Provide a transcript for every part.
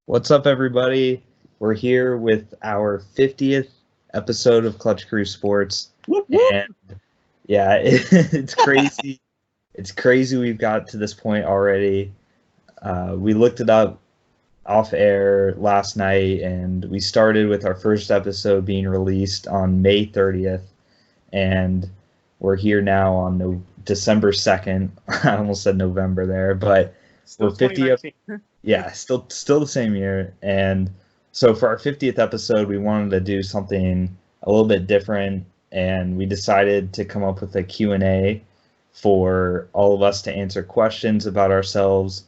What's up, everybody? We're here with our 50th episode of Clutch Crew Sports. Whoop, whoop. And yeah, it's crazy. It's crazy we've got to this point already. We looked it up off air last night, and we started with our first episode being released on May 30th. And we're here now on December 2nd. I almost said November there, but Still we're 50th. Yeah, still the same year. And so for our 50th episode, we wanted to do something a little bit different, and we decided to come up with a Q&A for all of us to answer questions about ourselves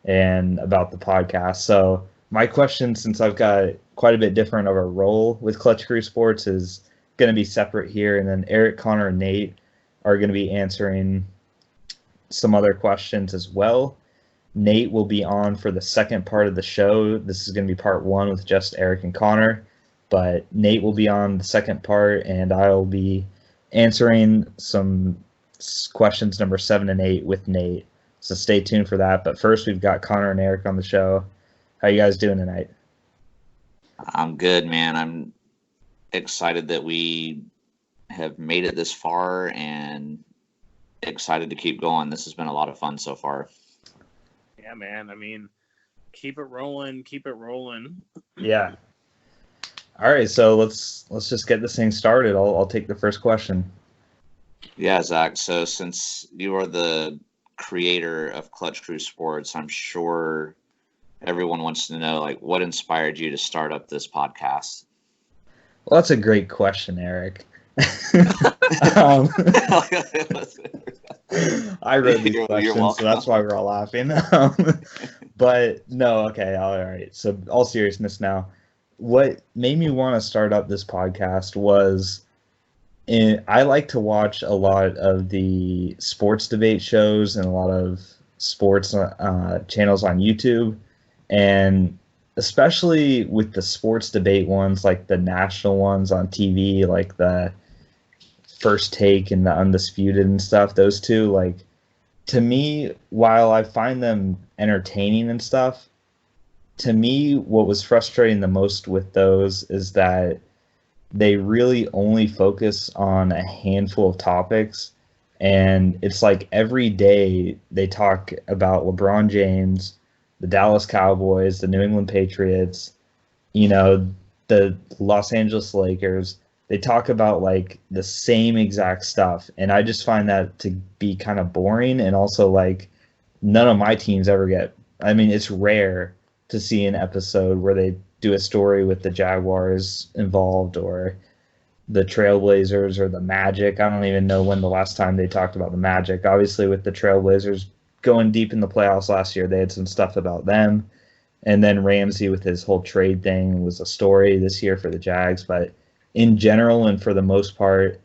and about the podcast. So my question, since I've got quite a bit different of a role with Clutch Crew Sports, is going to be separate here, and then Eric, Connor, and Nate are going to be answering some other questions as well. Nate will be on for the second part of the show. This is going to be part one with just Eric and Connor, but Nate will be on the second part, and I'll be answering some questions number 7 and 8 with Nate. So stay tuned for that. But first, we've got Connor and Eric on the show. How you guys doing tonight? I'm good, man. I'm excited that we have made it this far and excited to keep going. This has been a lot of fun so far. Yeah, man. I mean, keep it rolling. Yeah. All right, so let's just get this thing started. I'll take the first question. Yeah, Zach. So since you are the creator of Clutch Crew Sports, I'm sure everyone wants to know, like, what inspired you to start up this podcast? Well, that's a great question, Eric. I read these questions, so that's why we're all laughing. But no, okay, all right. So all seriousness now, what made me want to start up this podcast was I like to watch a lot of the sports debate shows and a lot of sports channels on YouTube, and especially with the sports debate ones, like the national ones on TV, like the First Take and the Undisputed and stuff, those two, like, to me, while I find them entertaining and stuff, to me, what was frustrating the most with those is that they really only focus on a handful of topics, and it's like every day they talk about LeBron James, the Dallas Cowboys, the New England Patriots, the Los Angeles Lakers. They talk about like the same exact stuff, and I just find that to be kind of boring, and also like none of my teams ever get. I mean, it's rare to see an episode where they do a story with the Jaguars involved or the Trailblazers or the Magic. I don't even know when the last time they talked about the Magic. Obviously, with the Trailblazers going deep in the playoffs last year, they had some stuff about them, and then Ramsey with his whole trade thing was a story this year for the Jags, but in general and for the most part,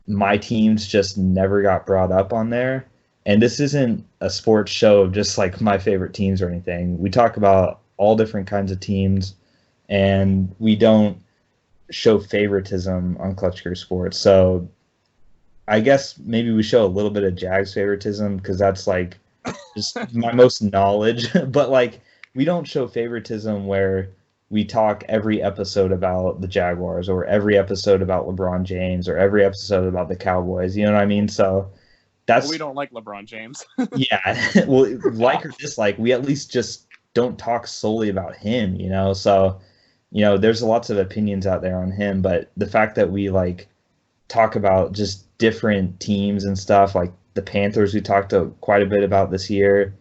my teams just never got brought up on there. And this isn't a sports show of just like my favorite teams or anything. We talk about all different kinds of teams, and we don't show favoritism on Clutch Crew Sports. So I guess maybe we show a little bit of Jags favoritism because that's like just my most knowledge. But like we don't show favoritism where we talk every episode about the Jaguars or every episode about LeBron James or every episode about the Cowboys. You know what I mean? So that's... Well, we don't like LeBron James. Yeah. Well, like or dislike, we at least just don't talk solely about him, So, there's lots of opinions out there on him, but the fact that we like talk about just different teams and stuff, like the Panthers we talked quite a bit about this year.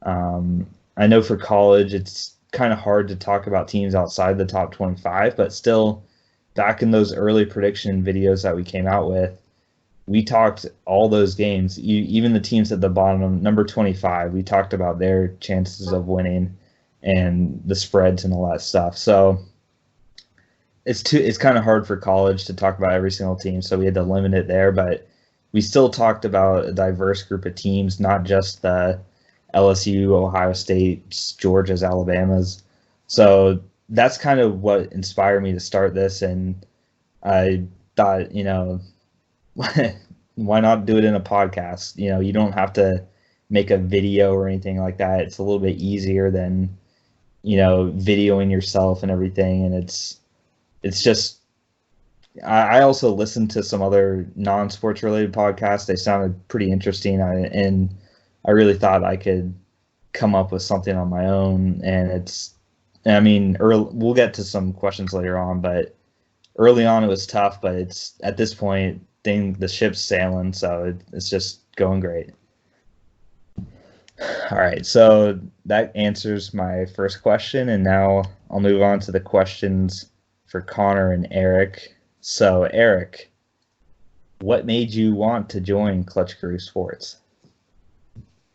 I know for college it's kind of hard to talk about teams outside the top 25, but still, back in those early prediction videos that we came out with, we talked all those games, even the teams at the bottom, number 25, we talked about their chances of winning and the spreads and all that stuff. So it's kind of hard for college to talk about every single team, so we had to limit it there, but we still talked about a diverse group of teams, not just the LSU, Ohio State, Georgia's, Alabama's. So that's kind of what inspired me to start this, and I thought, why not do it in a podcast? You don't have to make a video or anything like that. It's a little bit easier than videoing yourself and everything, and it's just. I also listened to some other non-sports related podcasts. They sounded pretty interesting, and I really thought I could come up with something on my own. And we'll get to some questions later on, but early on it was tough. But it's at this point, the ship's sailing, so it's just going great. All right, so that answers my first question, and now I'll move on to the questions for Connor and Eric. So, Eric, what made you want to join Clutch Crew Sports?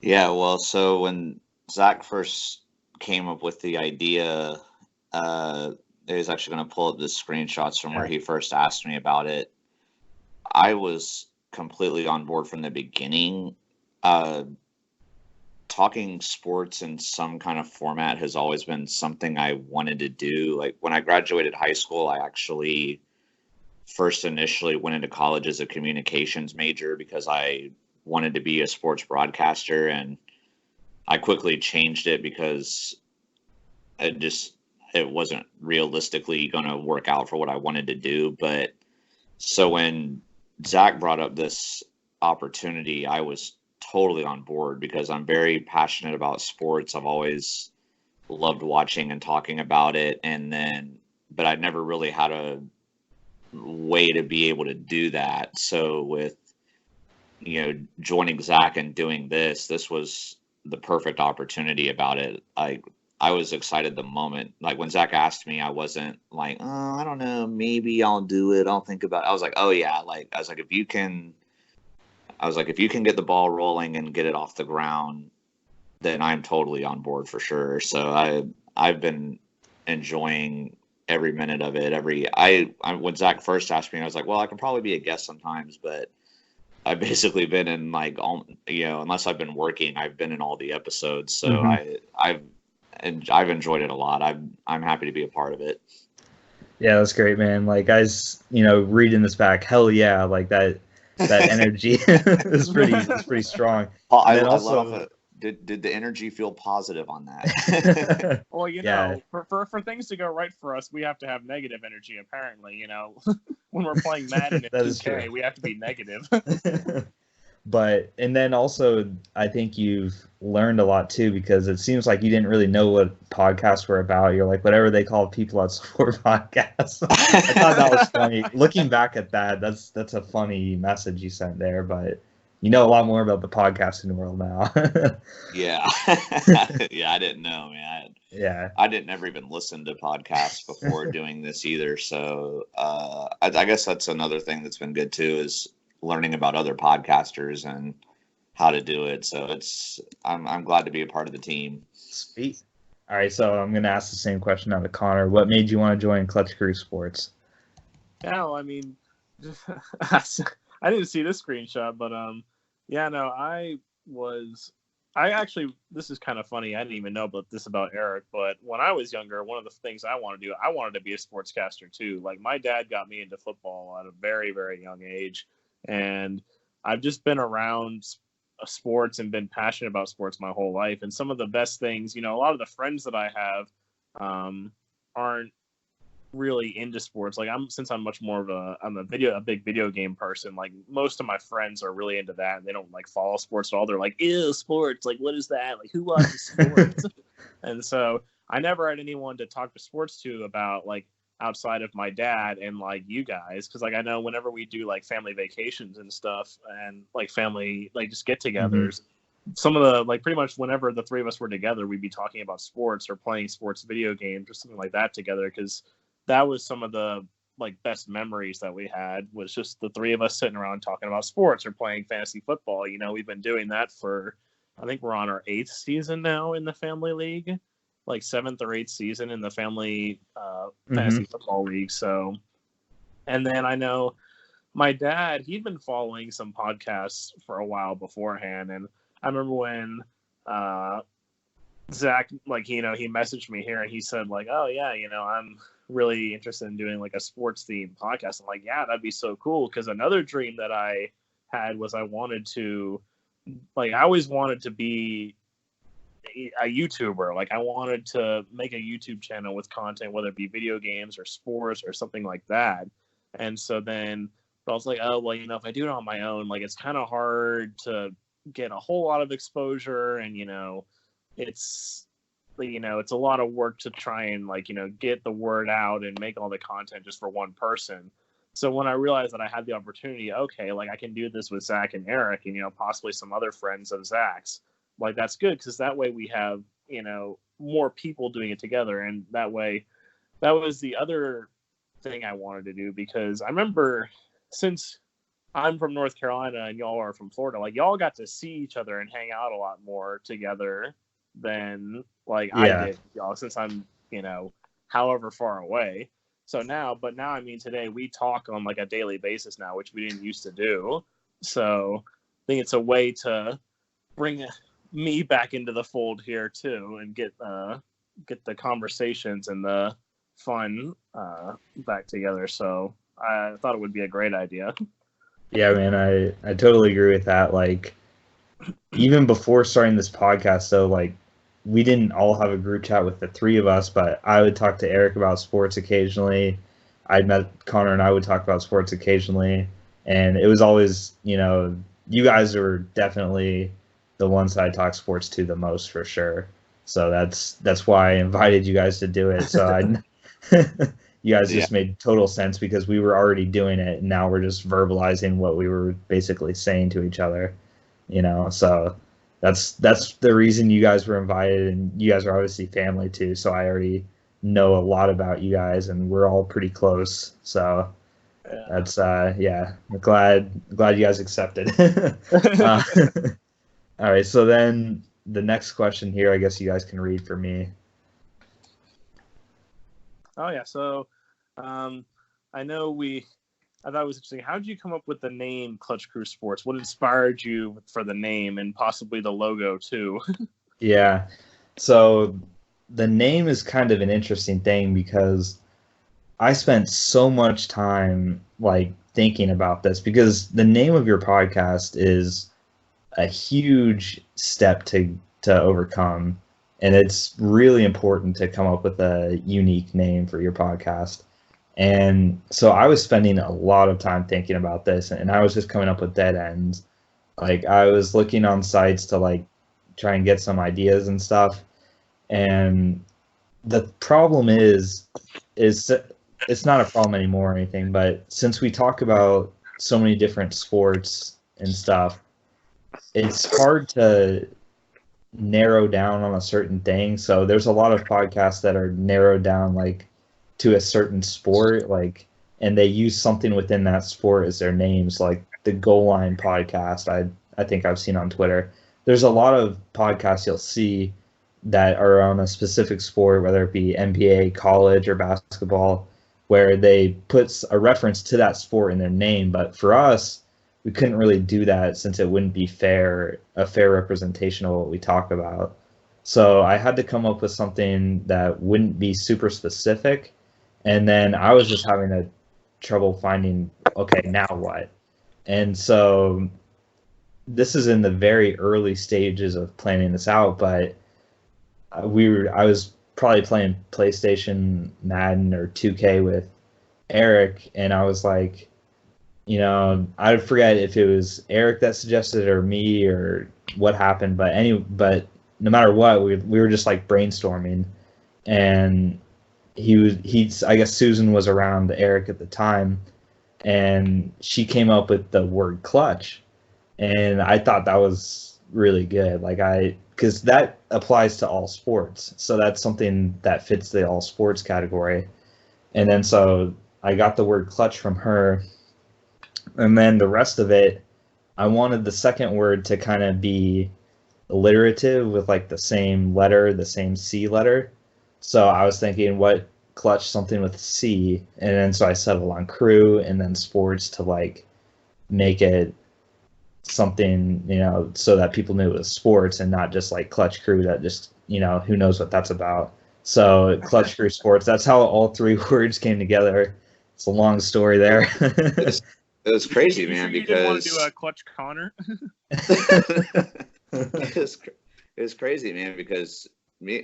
Yeah, well, so when Zach first came up with the idea, he was actually going to pull up the screenshots from where he first asked me about it. I was completely on board from the beginning. Talking sports in some kind of format has always been something I wanted to do. Like when I graduated high school, I actually first initially went into college as a communications major because I wanted to be a sports broadcaster, and I quickly changed it because it wasn't realistically going to work out for what I wanted to do. But so when Zach brought up this opportunity, I was totally on board because I'm very passionate about sports. I've always loved watching and talking about it, but I never really had a way to be able to do that. So with joining Zach and doing this was the perfect opportunity about it. I was excited the moment, like when Zach asked me, I wasn't like, oh, I don't know, maybe I'll do it, I'll think about it. I was like, oh yeah, I was like, if you can get the ball rolling and get it off the ground, then I'm totally on board for sure. So I've been enjoying every minute of it. When Zach first asked me, I was like, well, I can probably be a guest sometimes, but I've basically been in unless I've been working, I've been in all the episodes. So I've enjoyed it a lot. I'm happy to be a part of it. Yeah, that's great, man. Like, guys, reading this back, hell yeah, like that energy is pretty strong. I love it. Did the energy feel positive on that? Well, for things to go right for us, we have to have negative energy. Apparently, when we're playing Madden in 2K, we have to be negative. And then also, I think you've learned a lot too, because it seems like you didn't really know what podcasts were about. You're like, whatever they call people that support podcasts. I thought that was funny. Looking back at that, that's a funny message you sent there, but you know a lot more about the podcasting world now. Yeah. Yeah, I didn't know, man. Yeah. I didn't ever even listen to podcasts before doing this either. So I guess that's another thing that's been good too, is learning about other podcasters and how to do it. So I'm glad to be a part of the team. Sweet. All right, so I'm gonna ask the same question now to Connor. What made you want to join Clutch Crew Sports? Yeah, I mean, I didn't see this screenshot, but I actually, this is kind of funny. I didn't even know about this about Eric, but when I was younger, one of the things I wanted to do, I wanted to be a sportscaster too. Like my dad got me into football at a very, very young age, and I've just been around sports and been passionate about sports my whole life. And some of the best things, a lot of the friends that I have aren't really into sports. Like I'm much more of a big video game person. Like most of my friends are really into that, and they don't like follow sports at all. They're like, ew, sports, like what is that, like who watches sports? And so I never had anyone to talk to sports to about, like, outside of my dad and like you guys, because like I know whenever we do like family vacations and stuff, and like family like just get-togethers, some of the, like, pretty much whenever the three of us were together, we'd be talking about sports or playing sports video games or something like that together, because that was some of the like best memories that we had, was just the three of us sitting around talking about sports or playing fantasy football. We've been doing that for, I think we're on our 8th season now in the family league, like 7th or 8th season in the family fantasy football league. So, and then I know my dad, he'd been following some podcasts for a while beforehand, and I remember when Zach, like, he messaged me here and he said, like, oh yeah, I'm really interested in doing like a sports themed podcast. I'm like, yeah, that'd be so cool. Because another dream that I had was I always wanted to be a YouTuber. Like I wanted to make a YouTube channel with content, whether it be video games or sports or something like that. And so then I was like, oh, well, you know, if I do it on my own, like it's kind of hard to get a whole lot of exposure. And, you know, it's a lot of work to try and like, you know, get the word out and make all the content just for one person. So when I realized that I had the opportunity, okay, like I can do this with Zach and Eric and, you know, possibly some other friends of Zach's, like that's good because that way we have, you know, more people doing it together. And that way, that was the other thing I wanted to do because I remember since I'm from North Carolina and y'all are from Florida, like y'all got to see each other and hang out a lot more together than like I did, y'all, since I'm, you know, however far away. So now I mean, today we talk on like a daily basis now, which we didn't used to do. So I think it's a way to bring me back into the fold here too, and get the conversations and the fun back together. So I thought it would be a great idea. Yeah, man, I totally agree with that. Like, even before starting this podcast, though, like, we didn't all have a group chat with the three of us, but I would talk to Eric about sports occasionally. I'd met Connor and I would talk about sports occasionally. And it was always, you know, you guys were definitely the ones that I talk sports to the most for sure. So that's why I invited you guys to do it. So you guys just made total sense because we were already doing it, and now we're just verbalizing what we were basically saying to each other, you know. So that's the reason you guys were invited, and you guys are obviously family too. So I already know a lot about you guys, and we're all pretty close. So that's I'm glad you guys accepted. All right, so then the next question here, I guess you guys can read for me. Oh yeah, so I know I thought it was interesting. How did you come up with the name Clutch Crew Sports? What inspired you for the name and possibly the logo too? Yeah, so the name is kind of an interesting thing because I spent so much time like thinking about this because the name of your podcast is a huge step to overcome. And it's really important to come up with a unique name for your podcast. And so I was spending a lot of time thinking about this, and I was just coming up with dead ends. Like I was looking on sites to like try and get some ideas and stuff. And the problem is it's not a problem anymore or anything, but since we talk about so many different sports and stuff, it's hard to narrow down on a certain thing. So there's a lot of podcasts that are narrowed down like to a certain sport, like, and they use something within that sport as their names, like the Goal Line podcast. I think I've seen on Twitter. There's a lot of podcasts you'll see that are on a specific sport, whether it be NBA, college, or basketball, where they put a reference to that sport in their name. But for us, we couldn't really do that since it wouldn't be a fair representation of what we talk about. So I had to come up with something that wouldn't be super specific. And then I was just having a trouble finding, okay, now what? And so this is in the very early stages of planning this out, but I was probably playing PlayStation, Madden, or 2K with Eric, and I was like, you know, I forget if it was Eric that suggested it or me or what happened, but no matter what, we were just like brainstorming, and I guess Susan was around Eric at the time, and she came up with the word clutch, and I thought that was really good. Because that applies to all sports, so that's something that fits the all sports category. And then so I got the word clutch from her. And then the rest of it, I wanted the second word to kind of be alliterative with like the same letter, the same C letter. So I was thinking what clutch something with C. And then so I settled on crew and then sports to like make it something, you know, so that people knew it was sports and not just like clutch crew that just, you know, who knows what that's about. So clutch crew sports, that's how all three words came together. It's a long story there. It was crazy, man, because you didn't want to do a clutch Connor. it It was crazy, man, because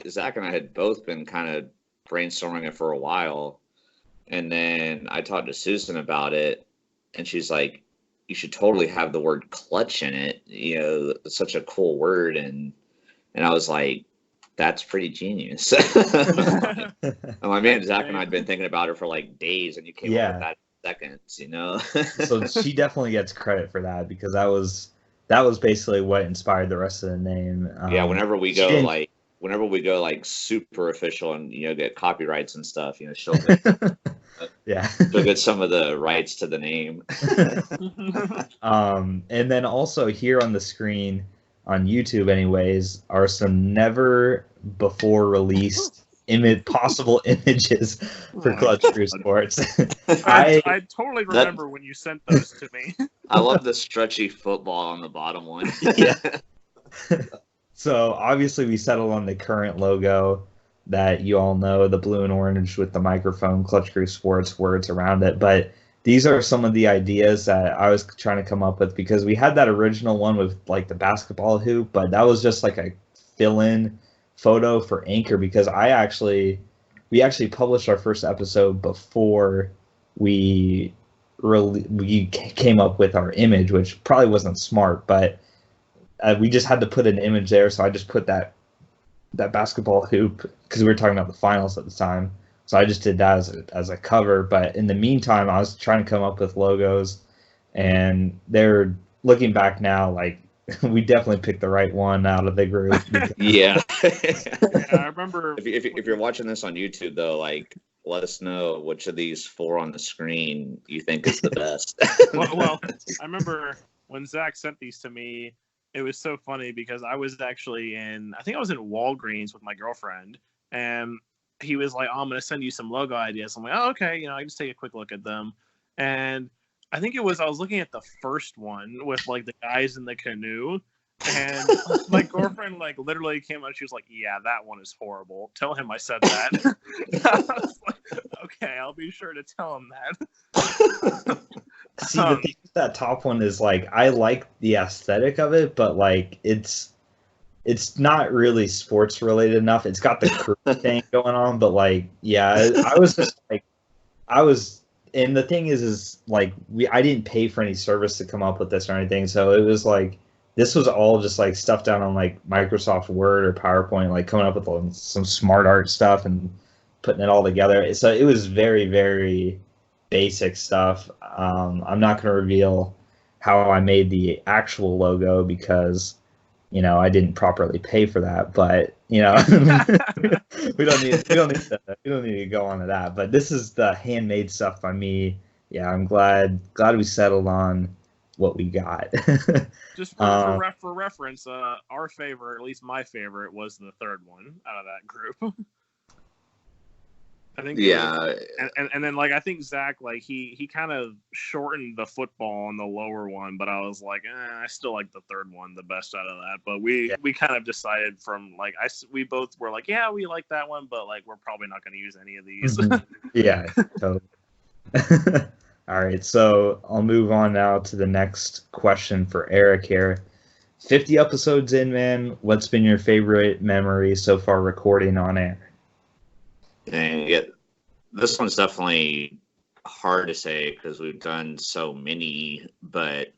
Zach and I had both been kind of brainstorming it for a while. And then I talked to Susan about it, and she's like, you should totally have the word clutch in it. You know, it's such a cool word. And I was like, that's pretty genius. And my man Zach and I had been thinking about it for like days, and you came up with that in seconds, you know? So she definitely gets credit for that, because that was basically what inspired the rest of the name. Yeah, whenever we go like super official and, you know, get copyrights and stuff, you know, she'll get some of the rights to the name. And then also here on the screen on YouTube anyways are some never before released possible images for Clutch Crew Sports. I totally remember when you sent those to me. I love the stretchy football on the bottom one. Yeah. So obviously we settled on the current logo that you all know, the blue and orange with the microphone, Clutch Crew Sports words around it. But these are some of the ideas that I was trying to come up with, because we had that original one with like the basketball hoop, but that was just like a fill-in photo for Anchor, because we actually published our first episode before we came up with our image, which probably wasn't smart, but we just had to put an image there, so I just put that basketball hoop, because we were talking about the finals at the time. So I just did that as a cover. But in the meantime, I was trying to come up with logos, and they're looking back now, like we definitely picked the right one out of the group. Yeah. I remember. If you're watching this on YouTube, though, like, let us know which of these 4 on the screen you think is the best. well, I remember when Zach sent these to me. It was so funny because I was actually I think I was in Walgreens with my girlfriend, and he was like, "Oh, I'm going to send you some logo ideas." I'm like, "Oh, okay." You know, I just take a quick look at them. And I think I was looking at the first one with like the guys in the canoe, and my girlfriend like literally came out. She was like, "Yeah, that one is horrible. Tell him I said that." I was like, "Okay, I'll be sure to tell him that." See, the thing with that top one is, like, I like the aesthetic of it, but like it's not really sports related enough. It's got the crew thing going on, but like, yeah, I was just like, and the thing is like I didn't pay for any service to come up with this or anything, so it was like this was all just like stuff down on like Microsoft Word or PowerPoint, like coming up with some smart art stuff and putting it all together. So it was very, very basic stuff. I'm not going to reveal how I made the actual logo, because, you know, I didn't properly pay for that. But, you know, we don't need to go on to that. But this is the handmade stuff by me. Yeah, I'm glad we settled on what we got. Just for reference, our favorite, at least my favorite, was the third one out of that group. I think and then like I think Zach, like he kind of shortened the football on the lower one, but I was like, I still like the third one the best out of that. But we kind of decided from like we both were like, yeah, we like that one, but like we're probably not going to use any of these. Yeah, totally. All right, so I'll move on now to the next question for Eric here. 50 episodes in, man. What's been your favorite memory so far recording on air? Dang, yeah, this one's definitely hard to say because we've done so many, but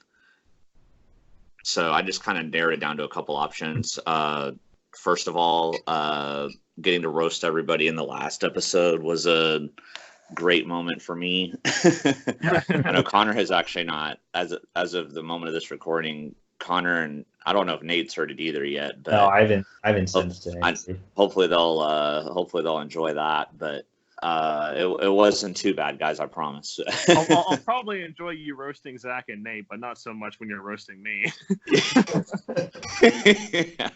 so I just kind of narrowed it down to a couple options. First of all, getting to roast everybody in the last episode was a great moment for me. I know Connor has actually not, as of the moment of this recording, Connor and I don't know if Nate's heard it either yet. But no, I haven't sensed it. Hopefully they'll enjoy that. But it wasn't too bad, guys. I promise. I'll probably enjoy you roasting Zach and Nate, but not so much when you're roasting me. Yeah.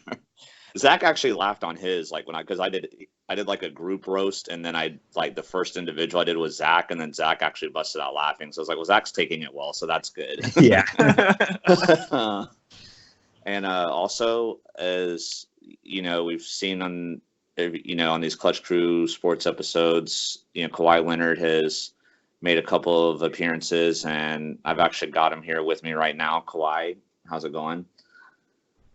Zach actually laughed on his, like because I did like a group roast, and then I like the first individual I did was Zach, and then Zach actually busted out laughing. So I was like, well, Zach's taking it well, so that's good. Yeah. And also, as you know, we've seen on these Clutch Crew Sports episodes, Kawhi Leonard has made a couple of appearances, and I've actually got him here with me right now. Kawhi, how's it going?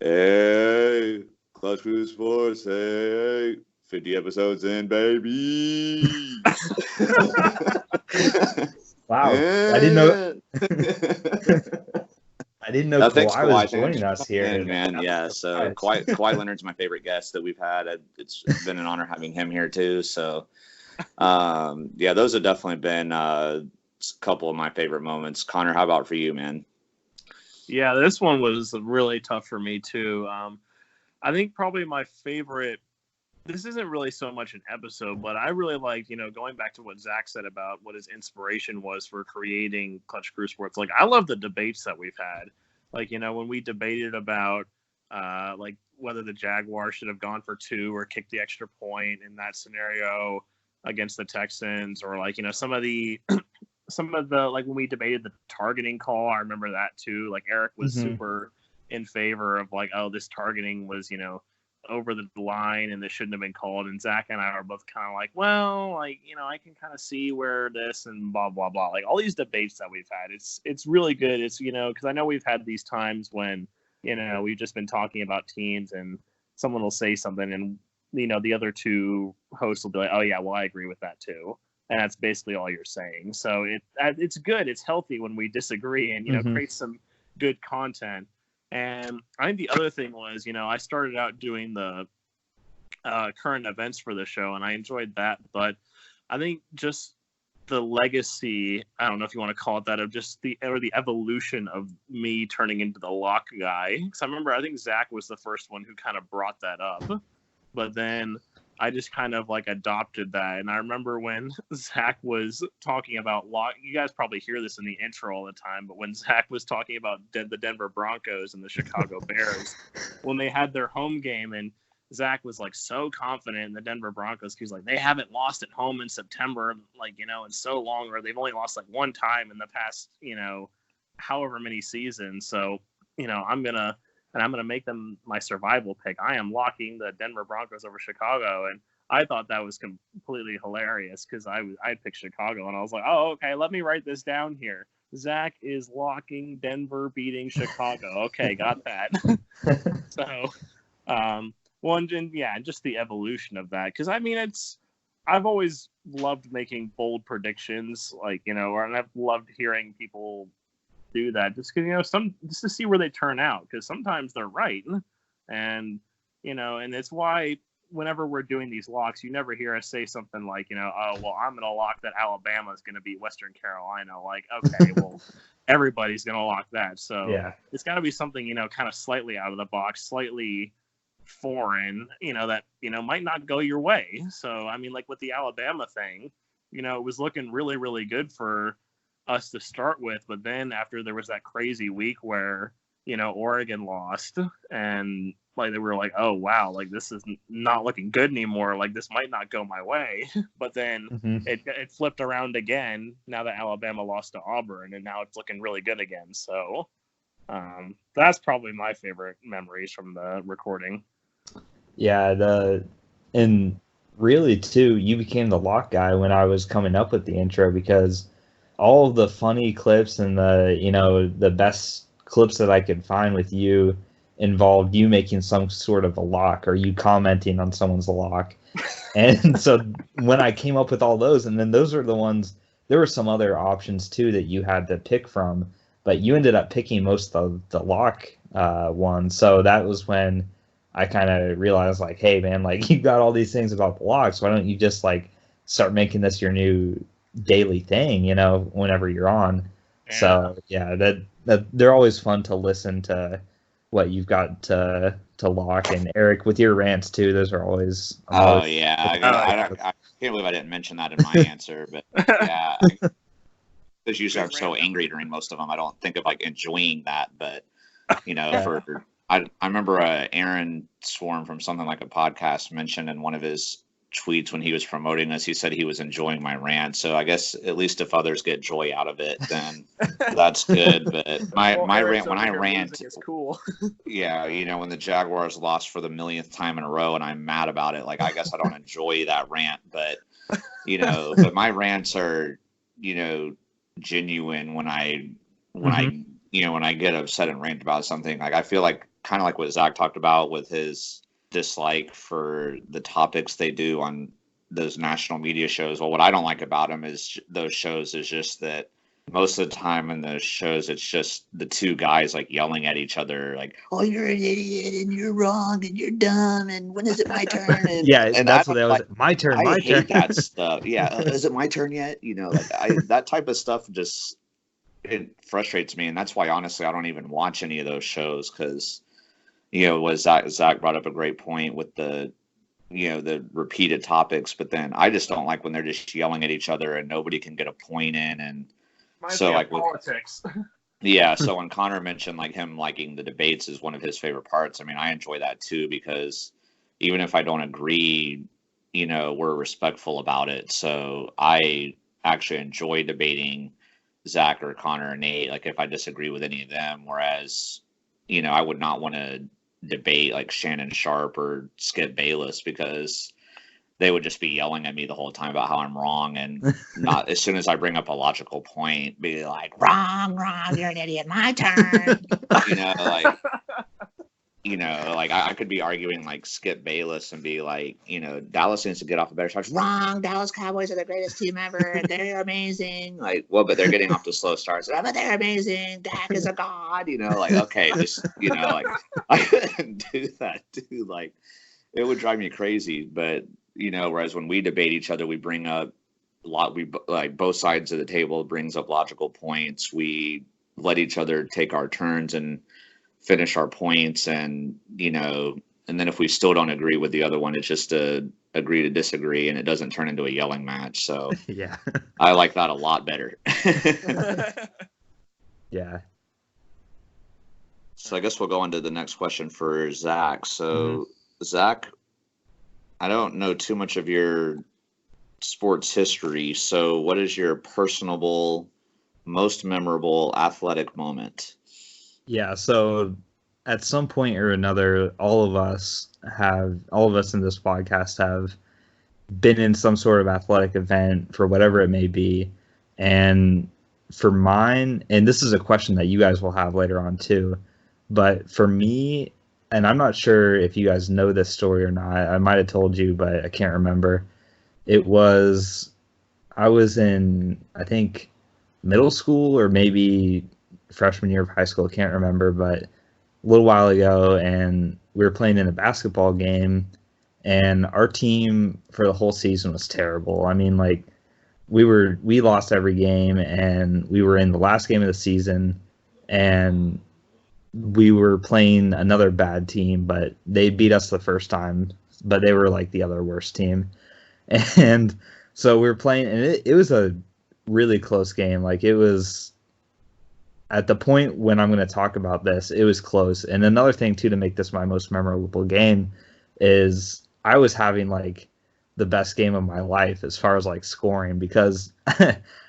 Hey. Clutch Crew Sports, hey, 50 episodes in, baby. Wow, I didn't know. I didn't know Kawhi was joining us here, man. Yeah, so Kawhi Leonard's my favorite guest that we've had. It's been an honor having him here too. So, yeah, those have definitely been a couple of my favorite moments. Connor, how about for you, man? Yeah, this one was really tough for me too. I think probably my favorite. This isn't really so much an episode, but I really like, going back to what Zach said about what his inspiration was for creating Clutch Crew Sports. Like, I love the debates that we've had. Like, when we debated about, like, whether the Jaguars should have gone for 2 or kicked the extra point in that scenario against the Texans, or like, some of the, like when we debated the targeting call, I remember that too. Like, Eric was super in favor of like, oh, this targeting was, over the line and this shouldn't have been called, and Zach and I are both kind of like, well, like, I can kind of see where this and blah blah blah, like all these debates that we've had. It's really good. It's because I know we've had these times when we've just been talking about teams and someone will say something and the other two hosts will be like, oh yeah, well I agree with that too, and that's basically all you're saying. So it's good, it's healthy when we disagree and create some good content. And I think the other thing was, I started out doing the current events for the show, and I enjoyed that. But I think just the legacy, I don't know if you want to call it that, of just the evolution of me turning into the lock guy. Because I think Zach was the first one who kind of brought that up. But then I just kind of like adopted that. And I remember when Zach was talking about you guys probably hear this in the intro all the time, but when Zach was talking about the Denver Broncos and the Chicago Bears, when they had their home game, and Zach was like so confident in the Denver Broncos, because like they haven't lost at home in September, like, in so long, or they've only lost like one time in the past, however many seasons. So, I'm going to make them my survival pick. I am locking the Denver Broncos over Chicago. And I thought that was completely hilarious because I picked Chicago, and I was like, oh, okay, let me write this down here. Zach is locking Denver beating Chicago. Okay, got that. So, just the evolution of that. Because, I've always loved making bold predictions, like, and I've loved hearing people do that just because just to see where they turn out, because sometimes they're right, and and it's why whenever we're doing these locks, you never hear us say something like, oh well, I'm gonna lock that Alabama is gonna beat Western Carolina. Like, okay, well, everybody's gonna lock that, so yeah, it's got to be something kind of slightly out of the box, slightly foreign, that might not go your way. So like with the Alabama thing, it was looking really, really good for us to start with, but then after there was that crazy week where Oregon lost, and like they were like, oh wow, like this is not looking good anymore, like this might not go my way. But then it flipped around again now that Alabama lost to Auburn, and now it's looking really good again. So that's probably my favorite memories from the recording. Yeah, and really too, you became the lock guy when I was coming up with the intro, because all of the funny clips and the best clips that I could find with you involved you making some sort of a lock or you commenting on someone's lock. And so when I came up with all those, and then those are the ones, there were some other options too that you had to pick from, but you ended up picking most of the lock one. So that was when I kind of realized, like, hey man, like you got all these things about the locks, why don't you just like start making this your new daily thing, whenever you're on. Yeah. So yeah, that they're always fun to listen to what you've got to lock. And Eric, with your rants too, those are always I can't believe I didn't mention that in my answer, but yeah, because usually I'm so angry during most of them, I don't think of like enjoying that, but I remember Aaron Swarm from something like a podcast mentioned in one of his tweets when he was promoting us, he said he was enjoying my rant. So I guess at least if others get joy out of it, then that's good. But my rant, when I rant, is cool. Yeah, when the Jaguars lost for the millionth time in a row and I'm mad about it, like I guess I don't enjoy that rant, but but my rants are genuine when I get upset and rant about something. Like I feel like kind of like what Zach talked about with his dislike for the topics they do on those national media shows. Well, what I don't like about them is those shows is just that most of the time in those shows, it's just the two guys like yelling at each other, like, "Oh, you're an idiot, and you're wrong, and you're dumb, and when is it my turn?" And, yeah, and that's what they always. My turn. I hate turn. that stuff. Yeah, is it my turn yet? You know, like that type of stuff just it frustrates me, and that's why honestly I don't even watch any of those shows because was Zach brought up a great point with the the repeated topics, but then I just don't like when they're just yelling at each other and nobody can get a point in. And so like politics. Yeah, so when Connor mentioned like him liking the debates is one of his favorite parts, I mean, I enjoy that too because even if I don't agree, we're respectful about it. So I actually enjoy debating Zach or Connor or Nate, like if I disagree with any of them, whereas, I would not want to debate like Shannon Sharp or Skip Bayless because they would just be yelling at me the whole time about how I'm wrong, and not as soon as I bring up a logical point, be like, wrong, you're an idiot, my turn. I could be arguing like Skip Bayless and be like, Dallas needs to get off a better start. Wrong, Dallas Cowboys are the greatest team ever, and they're amazing. Like, well, but they're getting off to slow starts. But they're amazing. Dak is a god. Okay, just I couldn't do that, dude. Like, it would drive me crazy. But whereas when we debate each other, we bring up both sides of the table brings up logical points. We let each other take our turns and finish our points, and and then if we still don't agree with the other one, it's just to agree to disagree, and it doesn't turn into a yelling match. So yeah, I like that a lot better. Yeah. So I guess we'll go on to the next question for Zach. So Zach, I don't know too much of your sports history. So what is your personable, most memorable athletic moment? Yeah, so at some point or another, all of us in this podcast have been in some sort of athletic event for whatever it may be. And for mine, and this is a question that you guys will have later on too, but for me, and I'm not sure if you guys know this story or not, I might have told you, but I can't remember. I was in, I think, middle school or maybe freshman year of high school, can't remember, but a little while ago, and we were playing in a basketball game, and our team for the whole season was terrible. I mean, like, we lost every game, and we were in the last game of the season, and we were playing another bad team, but they beat us the first time, but they were like the other worst team. And so we were playing, and it was a really close game. Like, it was at the point when I'm going to talk about this, it was close. And another thing too, to make this my most memorable game, is I was having like the best game of my life as far as like scoring, because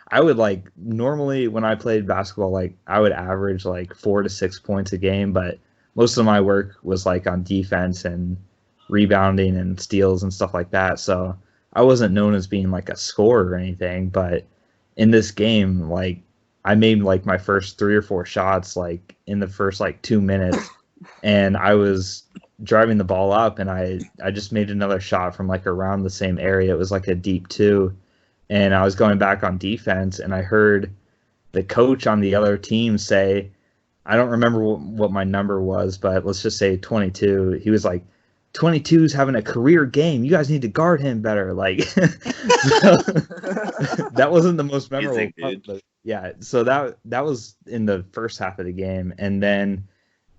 I would like normally when I played basketball, like I would average like 4 to 6 points a game, but most of my work was like on defense and rebounding and steals and stuff like that. So I wasn't known as being like a scorer or anything, but in this game, like I made like my first 3 or 4 shots like in the first like 2 minutes, and I was driving the ball up, and I just made another shot from like around the same area. It was like a deep 2, and I was going back on defense, and I heard the coach on the other team say, I don't remember what my number was, but let's just say 22. He was like, 22's having a career game. You guys need to guard him better. Like, so, that wasn't the most memorable part, but yeah. So that was in the first half of the game, and then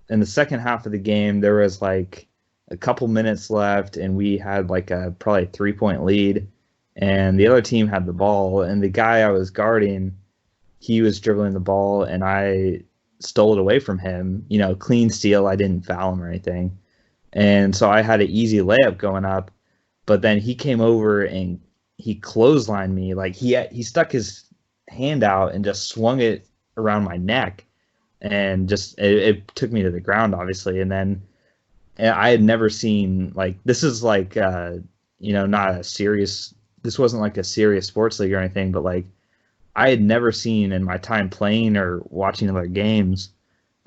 in the second half of the game, there was like a couple minutes left, and we had like a probably 3-point lead, and the other team had the ball, and the guy I was guarding, he was dribbling the ball, and I stole it away from him. Clean steal. I didn't foul him or anything. And so I had an easy layup going up, but then he came over and he clotheslined me. Like he stuck his hand out and just swung it around my neck, and just it took me to the ground, obviously. And then I had never seen, like, this is like not a serious. This wasn't like a serious sports league or anything, but like I had never seen in my time playing or watching other games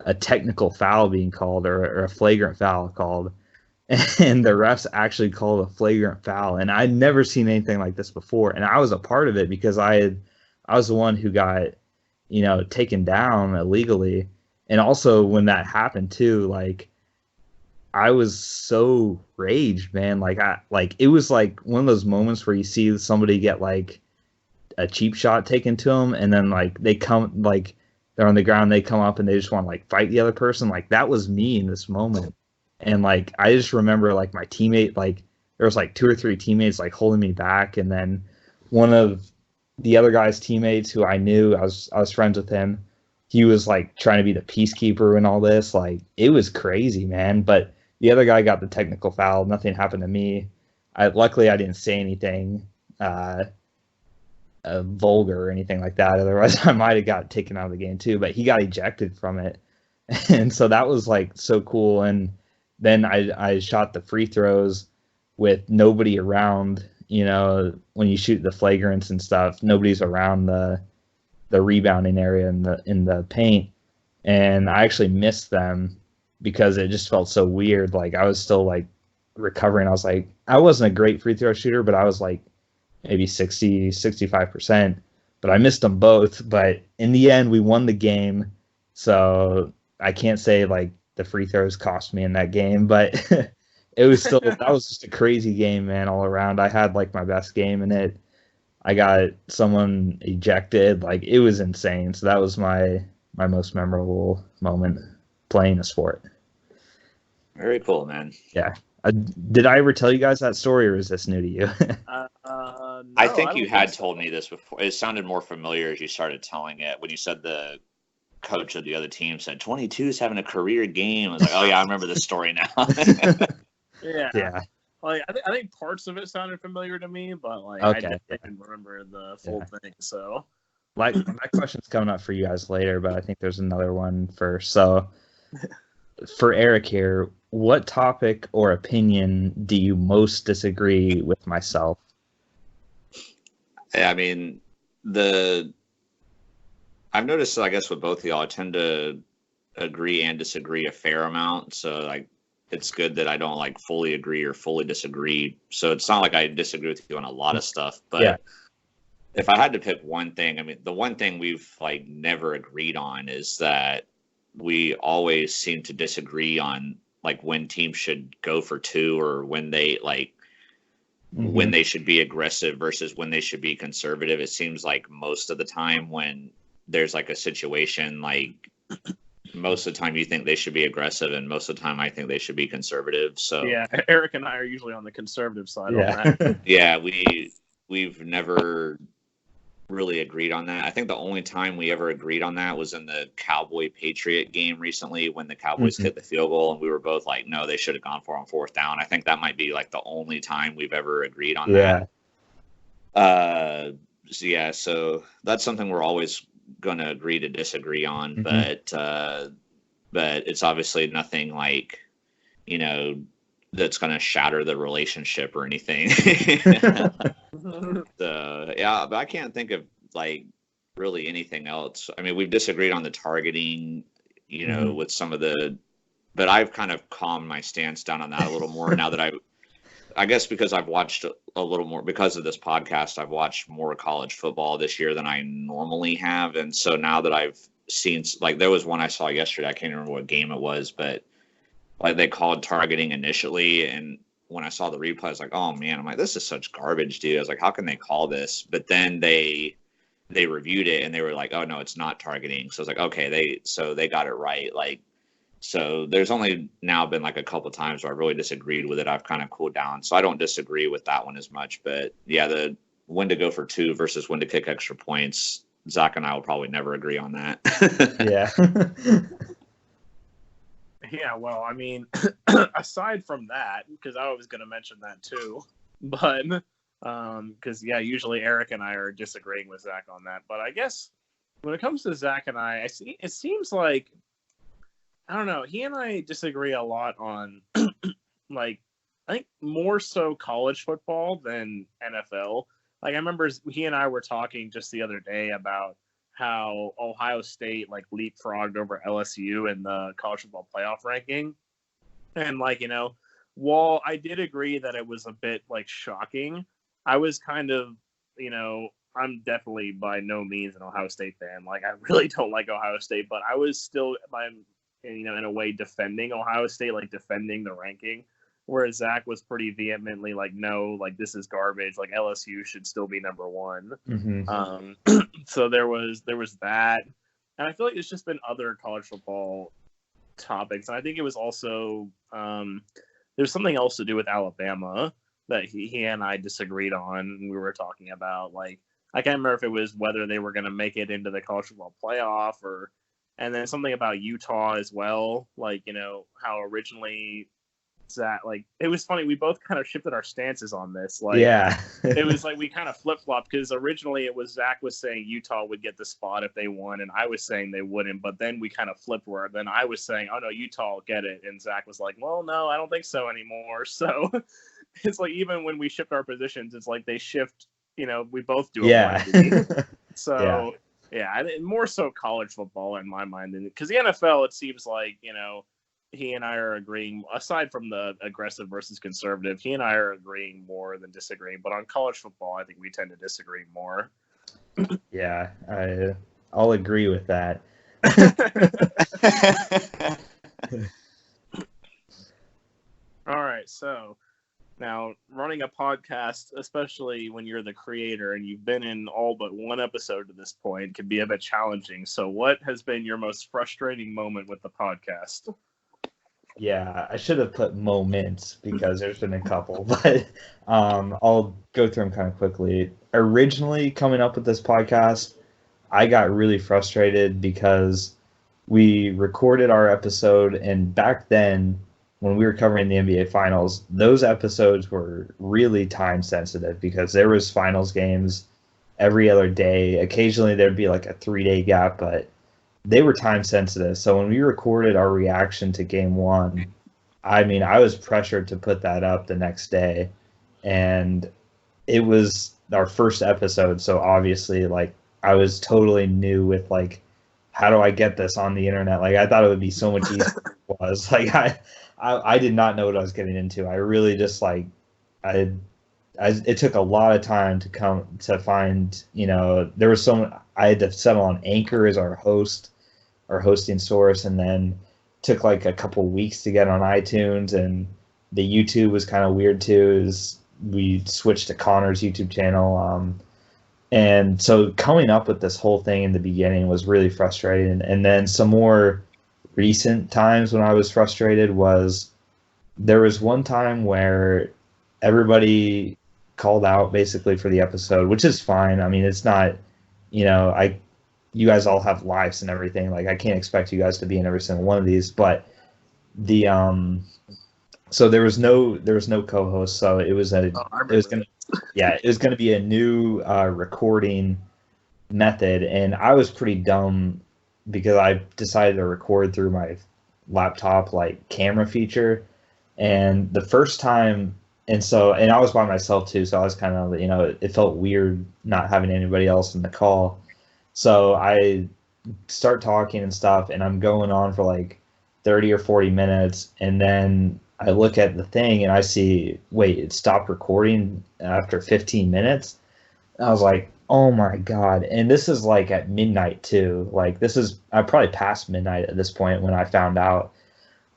a technical foul being called or a flagrant foul called. and the refs actually called a flagrant foul. And I'd never seen anything like this before. And I was a part of it because I was the one who got, taken down illegally. And also when that happened too, like, I was so raged, man. It was like one of those moments where you see somebody get like a cheap shot taken to them, and then like they're on the ground, they come up and they just want to like fight the other person. Like that was me in this moment. And like I just remember like my teammate, like there was like 2 or 3 teammates like holding me back, and then one of the other guy's teammates who I knew, I was friends with him. He was like trying to be the peacekeeper and all this. Like it was crazy, man. But the other guy got the technical foul. Nothing happened to me. Luckily I didn't say anything vulgar or anything like that. Otherwise I might have got taken out of the game too. But he got ejected from it, and so that was like so cool. And then I shot the free throws with nobody around. When you shoot the flagrants and stuff, nobody's around the rebounding area in the paint, and I actually missed them because it just felt so weird. Like I was still like recovering. I was like, I wasn't a great free throw shooter, but I was like maybe 65%, but I missed them both. But in the end we won the game. So I can't say like the free throws cost me in that game, but it was still, that was just a crazy game, man, all around. I had like my best game in it. I got someone ejected. Like it was insane. So that was my most memorable moment playing a sport. Very cool, man. Yeah. Did I ever tell you guys that story, or is this new to you? No, I think you had told me this before. It sounded more familiar as you started telling it. When you said the coach of the other team said 22 is having a career game, I was like, oh yeah, I remember this story now. Yeah. Like I think parts of it sounded familiar to me, but like okay. I didn't remember the full thing. So, like my question's coming up for you guys later, but I think there's another one first. So, for Eric here, what topic or opinion do you most disagree with myself? Yeah, I mean, I've noticed, I guess, with both of y'all, I tend to agree and disagree a fair amount. So, like, it's good that I don't, like, fully agree or fully disagree. So it's not like I disagree with you on a lot of stuff. But if I had to pick one thing, I mean, the one thing we've, like, never agreed on is that we always seem to disagree on, like, when teams should go for 2 or when they, like, when they should be aggressive versus when they should be conservative. It seems like most of the time when there's like a situation, like most of the time you think they should be aggressive and most of the time I think they should be conservative. So yeah, Eric and I are usually on the conservative side on that. Yeah, we've never really agreed on that. I think the only time we ever agreed on that was in the Cowboy-Patriot game recently when the Cowboys hit the field goal and we were both like, no, they should have gone for it on 4th down. I think that might be like the only time we've ever agreed on that. So that's something we're always going to agree to disagree on, but it's obviously nothing like, that's going to shatter the relationship or anything. But I can't think of like really anything else. I mean, we've disagreed on the targeting, with some of but I've kind of calmed my stance down on that a little more now that I guess because I've watched a little more because of this podcast, I've watched more college football this year than I normally have. And so now that I've seen, like, there was one I saw yesterday, I can't remember what game it was, but like they called targeting initially. And when I saw the replay, I was like, oh man, I'm like, this is such garbage, dude. I was like, how can they call this? But then they reviewed it and they were like, oh no, it's not targeting. So I was like, okay, they got it right. Like, so there's only now been like a couple of times where I really disagreed with it. I've kind of cooled down. So I don't disagree with that one as much, but yeah, the when to go for 2 versus when to kick extra points, Zach and I will probably never agree on that. Yeah, well, I mean, aside from that, because I was going to mention that too, but because usually Eric and I are disagreeing with Zach on that. But I guess when it comes to Zach and I see it seems like, I don't know, he and I disagree a lot on like, I think more so college football than NFL. Like I remember he and I were talking just the other day about how Ohio State like leapfrogged over LSU in the college football playoff ranking. And like, while I did agree that it was a bit like shocking, I was kind of, I'm definitely by no means an Ohio State fan. Like, I really don't like Ohio State, but I was still, in a way, defending Ohio State, like defending the ranking. Whereas Zach was pretty vehemently like, no, like this is garbage. Like LSU should still be number one. Mm-hmm. So there was that, and I feel like it's just been other college football topics, and I think it was also there's something else to do with Alabama that he and I disagreed on. And we were talking about, like, I can't remember if it was whether they were going to make it into the college football playoff and then something about Utah as well. Like, how originally Zach, like, it was funny. We both kind of shifted our stances on this. Like, yeah, it was like we kind of flip flopped because originally it was Zach was saying Utah would get the spot if they won, and I was saying they wouldn't. But then we kind of flipped where then I was saying, oh no, Utah will get it, and Zach was like, well, no, I don't think so anymore. So it's like even when we shift our positions, it's like they shift. We both do. Yeah. So yeah, more so college football in my mind, because the NFL, it seems like he and I are agreeing, aside from the aggressive versus conservative, he and I are agreeing more than disagreeing. But on college football, I think we tend to disagree more. Yeah, I'll agree with that. All right, so now running a podcast, especially when you're the creator and you've been in all but one episode to this point, can be a bit challenging. So what has been your most frustrating moment with the podcast? Yeah, I should have put moments because there's been a couple, but I'll go through them kind of quickly. Originally, coming up with this podcast, I got really frustrated because we recorded our episode, and back then, when we were covering the NBA Finals, those episodes were really time sensitive because there was finals games every other day. Occasionally, there'd be like a 3-day gap, but they were time sensitive. So when we recorded our reaction to game one, I mean, I was pressured to put that up the next day. And it was our first episode. So obviously, like, I was totally new with, like, how do I get this on the internet? Like, I thought it would be so much easier than it was. Like, I did not know what I was getting into. I really just, like, it took a lot of time to come to find, there was I had to settle on Anchor as our hosting source, and then took like a couple weeks to get on iTunes, and the YouTube was kind of weird too. We switched to Connor's YouTube channel. And so coming up with this whole thing in the beginning was really frustrating. And then some more recent times when I was frustrated was there was one time where everybody called out basically for the episode, which is fine. I mean, it's not, you guys all have lives and everything. Like, I can't expect you guys to be in every single one of these, but so there was no co-host. So it was gonna be a new recording method, and I was pretty dumb because I decided to record through my laptop, like, camera feature, and the first time. And I was by myself too, so I was kind of, it felt weird not having anybody else in the call. So I start talking and stuff, and I'm going on for like 30 or 40 minutes, and then I look at the thing and I see, wait, it stopped recording after 15 minutes. And I was like, oh my God. And this is like at midnight too. Like, I probably past midnight at this point when I found out.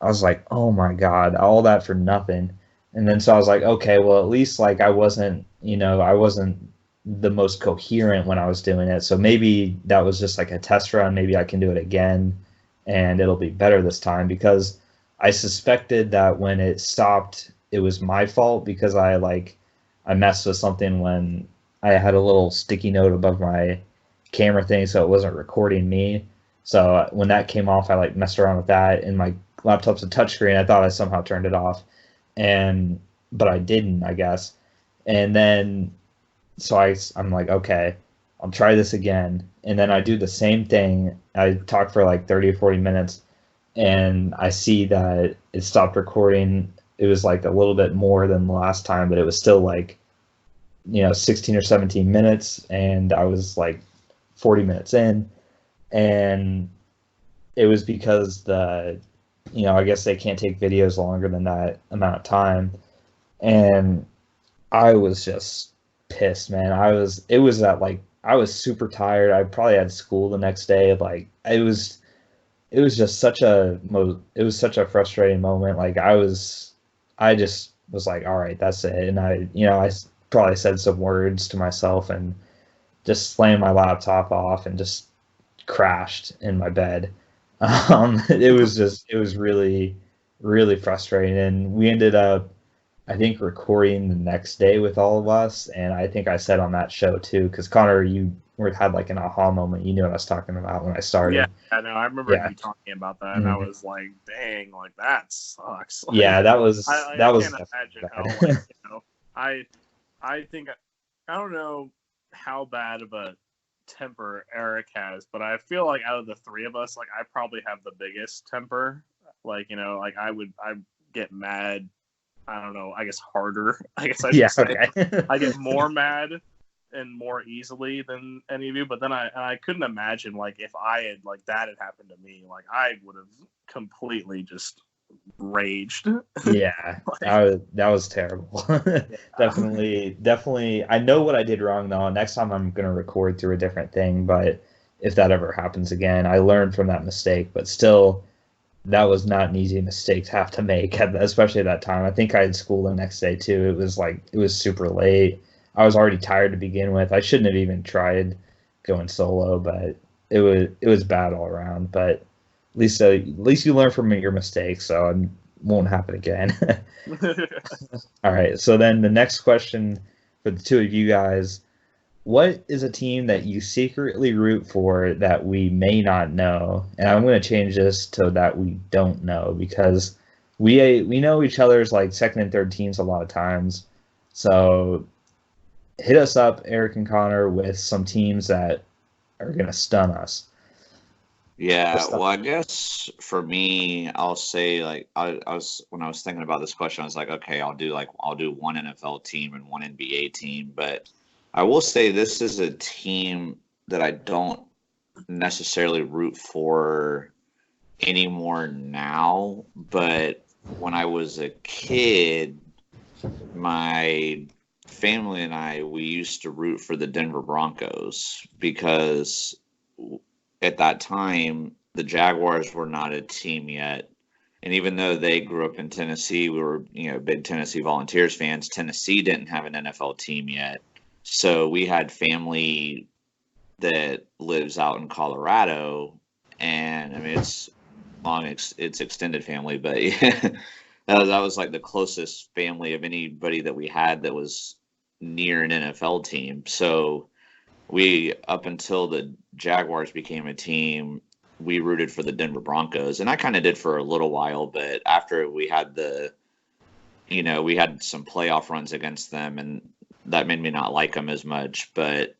I was like, oh my God, all that for nothing. And then so I was like, okay, well, at least, like, I wasn't the most coherent when I was doing it. So maybe that was just like a test run. Maybe I can do it again and it'll be better this time, because I suspected that when it stopped, it was my fault because I messed with something when I had a little sticky note above my camera thing, so it wasn't recording me. So when that came off, I like messed around with that, and my laptop's a touchscreen. I thought I somehow turned it off, but I didn't, I guess. And then so I'm like, okay, I'll try this again. And then I do the same thing. I talk for like 30 or 40 minutes, and I see that it stopped recording. It was like a little bit more than the last time, but it was still like, 16 or 17 minutes, and I was like 40 minutes in, and it was because the I guess they can't take videos longer than that amount of time. And I was just pissed, man. It was that like I was super tired. I probably had school the next day. Like it was just it was such a frustrating moment. Like I just was like, all right, that's it. And I probably said some words to myself and just slammed my laptop off and just crashed in my bed. It was really, really frustrating. And we ended up, I think, recording the next day with all of us. And I think I said on that show too, because Connor, had like an aha moment. You knew what I was talking about when I started. Yeah, I know. I remember you talking about that, and I was like, "Dang, like that sucks." Like, yeah, that was I was can't imagine how. Like, I think I don't know how bad of a temper Eric has, but I feel like out of the three of us, like I probably have the biggest temper. Like like I get mad. I don't know. I guess harder. I guess I should say. Okay. I get more mad and more easily than any of you. But then I couldn't imagine like if I had like that had happened to me, like I would have completely just raged. Yeah, that was terrible. Definitely. I know what I did wrong though. Next time I'm gonna record through a different thing. But if that ever happens again, I learned from that mistake. But still, that was not an easy mistake to have to make, especially at that time. I think I had school the next day too. It was super late. I was already tired to begin with. I shouldn't have even tried going solo, but it was bad all around. But at least you learn from your mistakes, so it won't happen again. All right. So then the next question for the two of you guys: what is a team that you secretly root for that we may not know? And I'm going to change this to that we don't know, because we know each other's like second and third teams a lot of times. So hit us up, Eric and Connor, with some teams that are going to stun us. Yeah, well, I guess for me, I'll say like I was when I was thinking about this question, I was like, okay, I'll do one NFL team and one NBA team, but I will say this is a team that I don't necessarily root for anymore now, but when I was a kid, my family and we used to root for the Denver Broncos because at that time the Jaguars were not a team yet. And even though they grew up in Tennessee, we were, big Tennessee Volunteers fans. Tennessee didn't have an NFL team yet. So we had family that lives out in Colorado, and I mean it's it's extended family, but yeah, that was like the closest family of anybody that we had that was near an NFL team. So we, up until the Jaguars became a team, we rooted for the Denver Broncos, and I kind of did for a little while, but after we had we had some playoff runs against them, and that made me not like them as much. But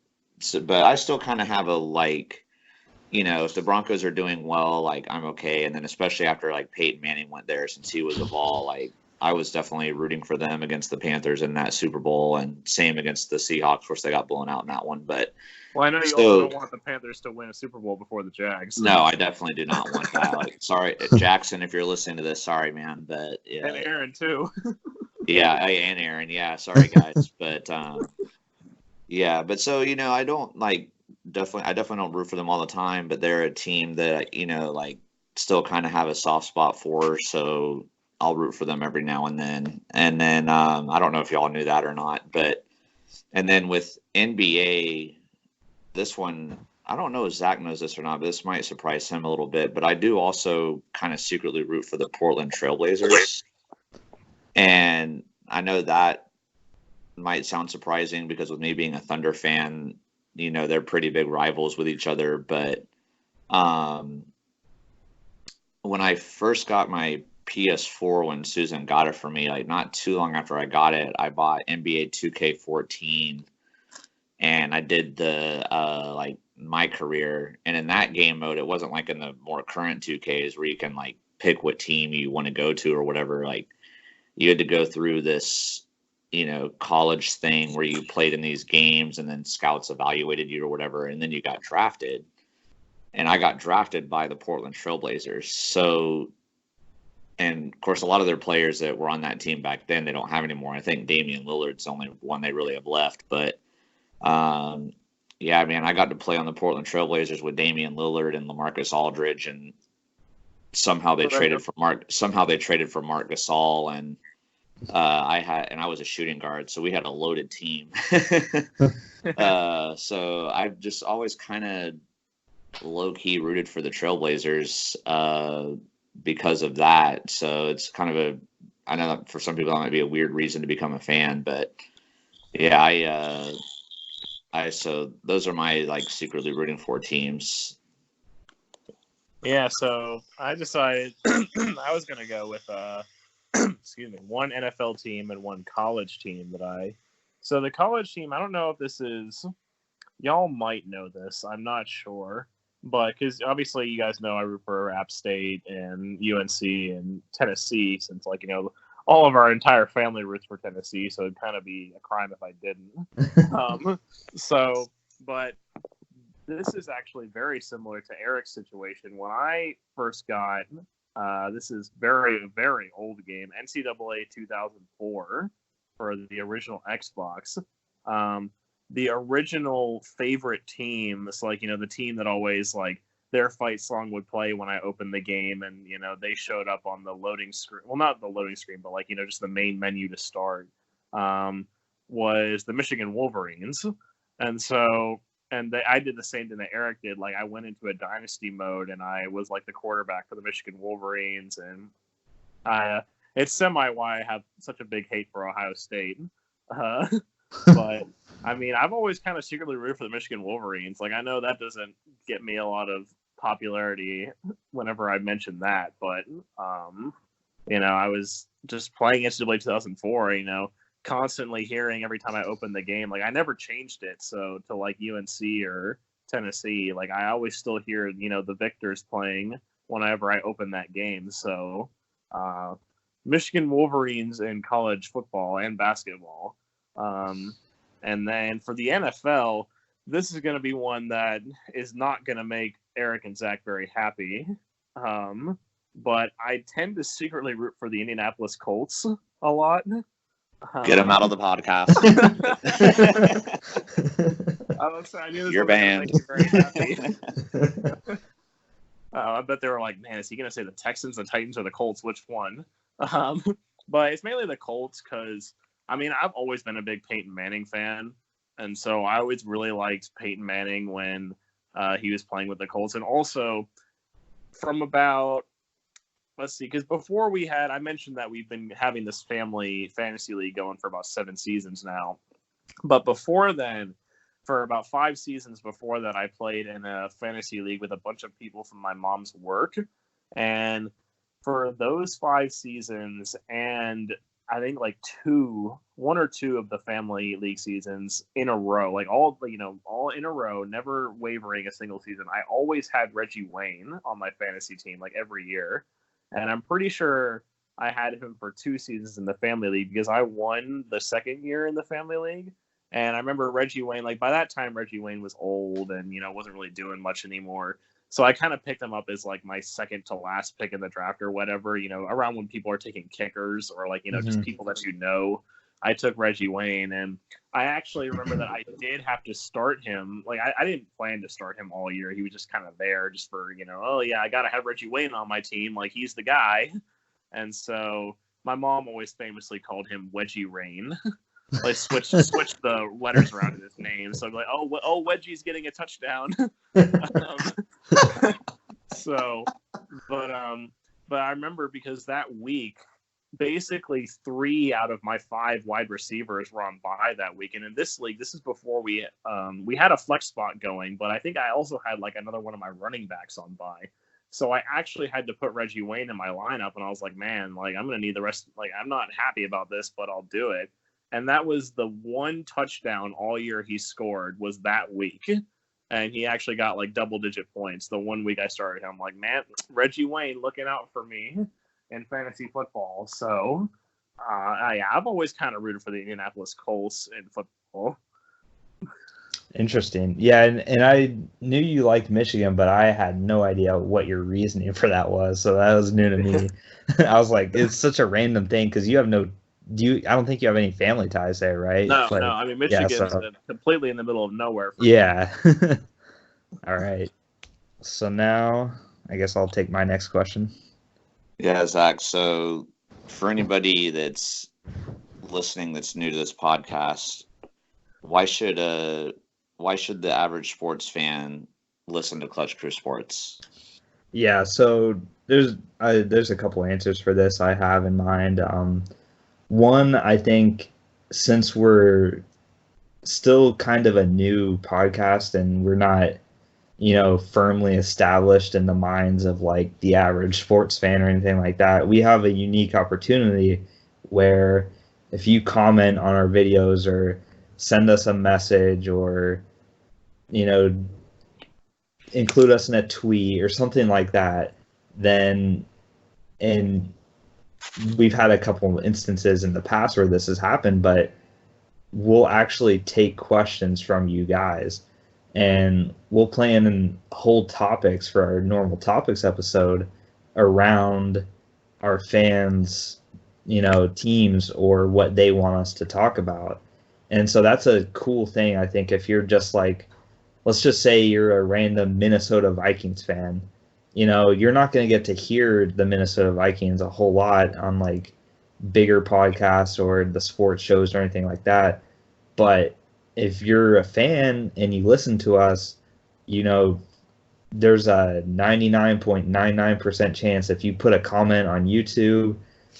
I still kind of have a if the Broncos are doing well, like I'm okay. And then especially after like Peyton Manning went there, since he was a ball, like I was definitely rooting for them against the Panthers in that Super Bowl, and same against the Seahawks. Of course, they got blown out in that one, but. Well, I know you also don't want the Panthers to win a Super Bowl before the Jags. No, I definitely do not want that. Like, sorry, Jackson, if you're listening to this, sorry, man, but yeah. And Aaron too. Yeah, and Aaron. Yeah, sorry guys, but yeah, but so I don't I definitely don't root for them all the time, but they're a team that still kind of have a soft spot for, so I'll root for them every now and then. And then I don't know if y'all knew that or not, and then with NBA. This one, I don't know if Zach knows this or not, but this might surprise him a little bit. But I do also kind of secretly root for the Portland Trailblazers. And I know that might sound surprising because with me being a Thunder fan, they're pretty big rivals with each other. But when I first got my PS4, when Susan got it for me, like not too long after I got it, I bought NBA 2K14. And I did the my career, and in that game mode, it wasn't like in the more current 2Ks where you can like pick what team you want to go to or whatever. Like you had to go through this, college thing where you played in these games, and then scouts evaluated you or whatever, and then you got drafted. And I got drafted by the Portland Trailblazers. So and of course, a lot of their players that were on that team back then, they don't have anymore. I think Damian Lillard's the only one they really have left. But yeah, man, I got to play on the Portland Trailblazers with Damian Lillard and LaMarcus Aldridge, and somehow they traded for Mark Gasol, and I was a shooting guard, so we had a loaded team. So I've just always kind of low key rooted for the Trailblazers because of that. So it's kind of I know that for some people that might be a weird reason to become a fan, but yeah, so those are my like secretly rooting for teams. Yeah, so I decided I was gonna go with one NFL team and one college team So the college team, I don't know if this is, y'all might know this, I'm not sure, but because obviously you guys know I root for App State and UNC and Tennessee, since all of our entire family roots for Tennessee, so it'd kind of be a crime if I didn't. But this is actually very similar to Eric's situation. When I first got, this is very, very old game, NCAA 2004 for the original Xbox. The original favorite team, it's the team that always their fight song would play when I opened the game, and they showed up on the loading screen. Well, not the loading screen, but just the main menu to start. Was the Michigan Wolverines, and so I did the same thing that Eric did. I went into a dynasty mode, and I was the quarterback for the Michigan Wolverines, and it's semi why I have such a big hate for Ohio State. But I mean, I've always kind of secretly rooted for the Michigan Wolverines. I know that doesn't get me a lot of popularity whenever I mention that, but I was just playing NCAA 2004. Constantly hearing every time I opened the game. I never changed it, so to UNC or Tennessee, I always still hear the victors playing whenever I open that game. So Michigan Wolverines in college football and basketball. And then for the NFL, this is going to be one that is not going to make Eric and Zach very happy. But I tend to secretly root for the Indianapolis Colts a lot. Get him out of the podcast. I knew this You're banned. Very happy. I bet they were like, man, is he going to say the Texans, the Titans, or the Colts? Which one? But it's mainly the Colts because, I mean, I've always been a big Peyton Manning fan. And so I always really liked Peyton Manning when he was playing with the Colts. And also from about, let's see, because before I mentioned that we've been having this family fantasy league going for about 7 seasons now. But before then, for about 5 seasons before that, I played in a fantasy league with a bunch of people from my mom's work. And for those 5 seasons, and I think 1 or 2 of the family league seasons in a row, all in a row, never wavering a single season, I always had Reggie Wayne on my fantasy team, every year. And I'm pretty sure I had him for 2 seasons in the family league because I won the second year in the family league. And I remember Reggie Wayne, by that time, Reggie Wayne was old and, wasn't really doing much anymore. So I kind of picked him up as my second to last pick in the draft or whatever, around when people are taking kickers or just people that I took Reggie Wayne, and I actually remember that I did have to start him. I didn't plan to start him all year. He was just kind of there just for, oh yeah, I got to have Reggie Wayne on my team. He's the guy. And so my mom always famously called him Wedgie Rain. Switch the letters around in his name. So I'm oh, Wedgie's getting a touchdown. But I remember because that week, basically 3 out of my 5 wide receivers were on bye that week. And in this league, this is before we had a flex spot going, but I think I also had another one of my running backs on bye. So I actually had to put Reggie Wayne in my lineup, and I was like, man, I'm going to need the rest. I'm not happy about this, but I'll do it. And that was the 1 touchdown all year he scored was that week. And he actually got double-digit points the 1 week I started him. Man, Reggie Wayne looking out for me in fantasy football. So, I've always kind of rooted for the Indianapolis Colts in football. Interesting. Yeah, and I knew you liked Michigan, but I had no idea what your reasoning for that was. So that was new to me. I was like, it's such a random thing because you have no, I don't think you have any family ties there, right? No, Like, no. I mean, yeah, Michigan's so completely in the middle of nowhere. yeah. All right. So now I guess I'll take my next question. Yeah, Zach. So for anybody that's listening that's new to this podcast, why should the average sports fan listen to Clutch Crew Sports? Yeah, so there's a couple answers for this I have in mind. One, I think since we're still kind of a new podcast and we're not, firmly established in the minds of like the average sports fan or anything like that, we have a unique opportunity where if you comment on our videos or send us a message or, you know, include us in a tweet or something like that, then and we've had a couple instances in the past where this has happened, but we'll actually take questions from you guys and we'll plan and hold topics for our normal topics episode around our fans, teams or what they want us to talk about. And so that's a cool thing, I think, if you're just like, let's just say you're a random Minnesota Vikings fan, you're not going to get to hear the Minnesota Vikings a whole lot on like bigger podcasts or the sports shows or anything like that. But if you're a fan and you listen to us, there's a 99.99% chance if you put a comment on YouTube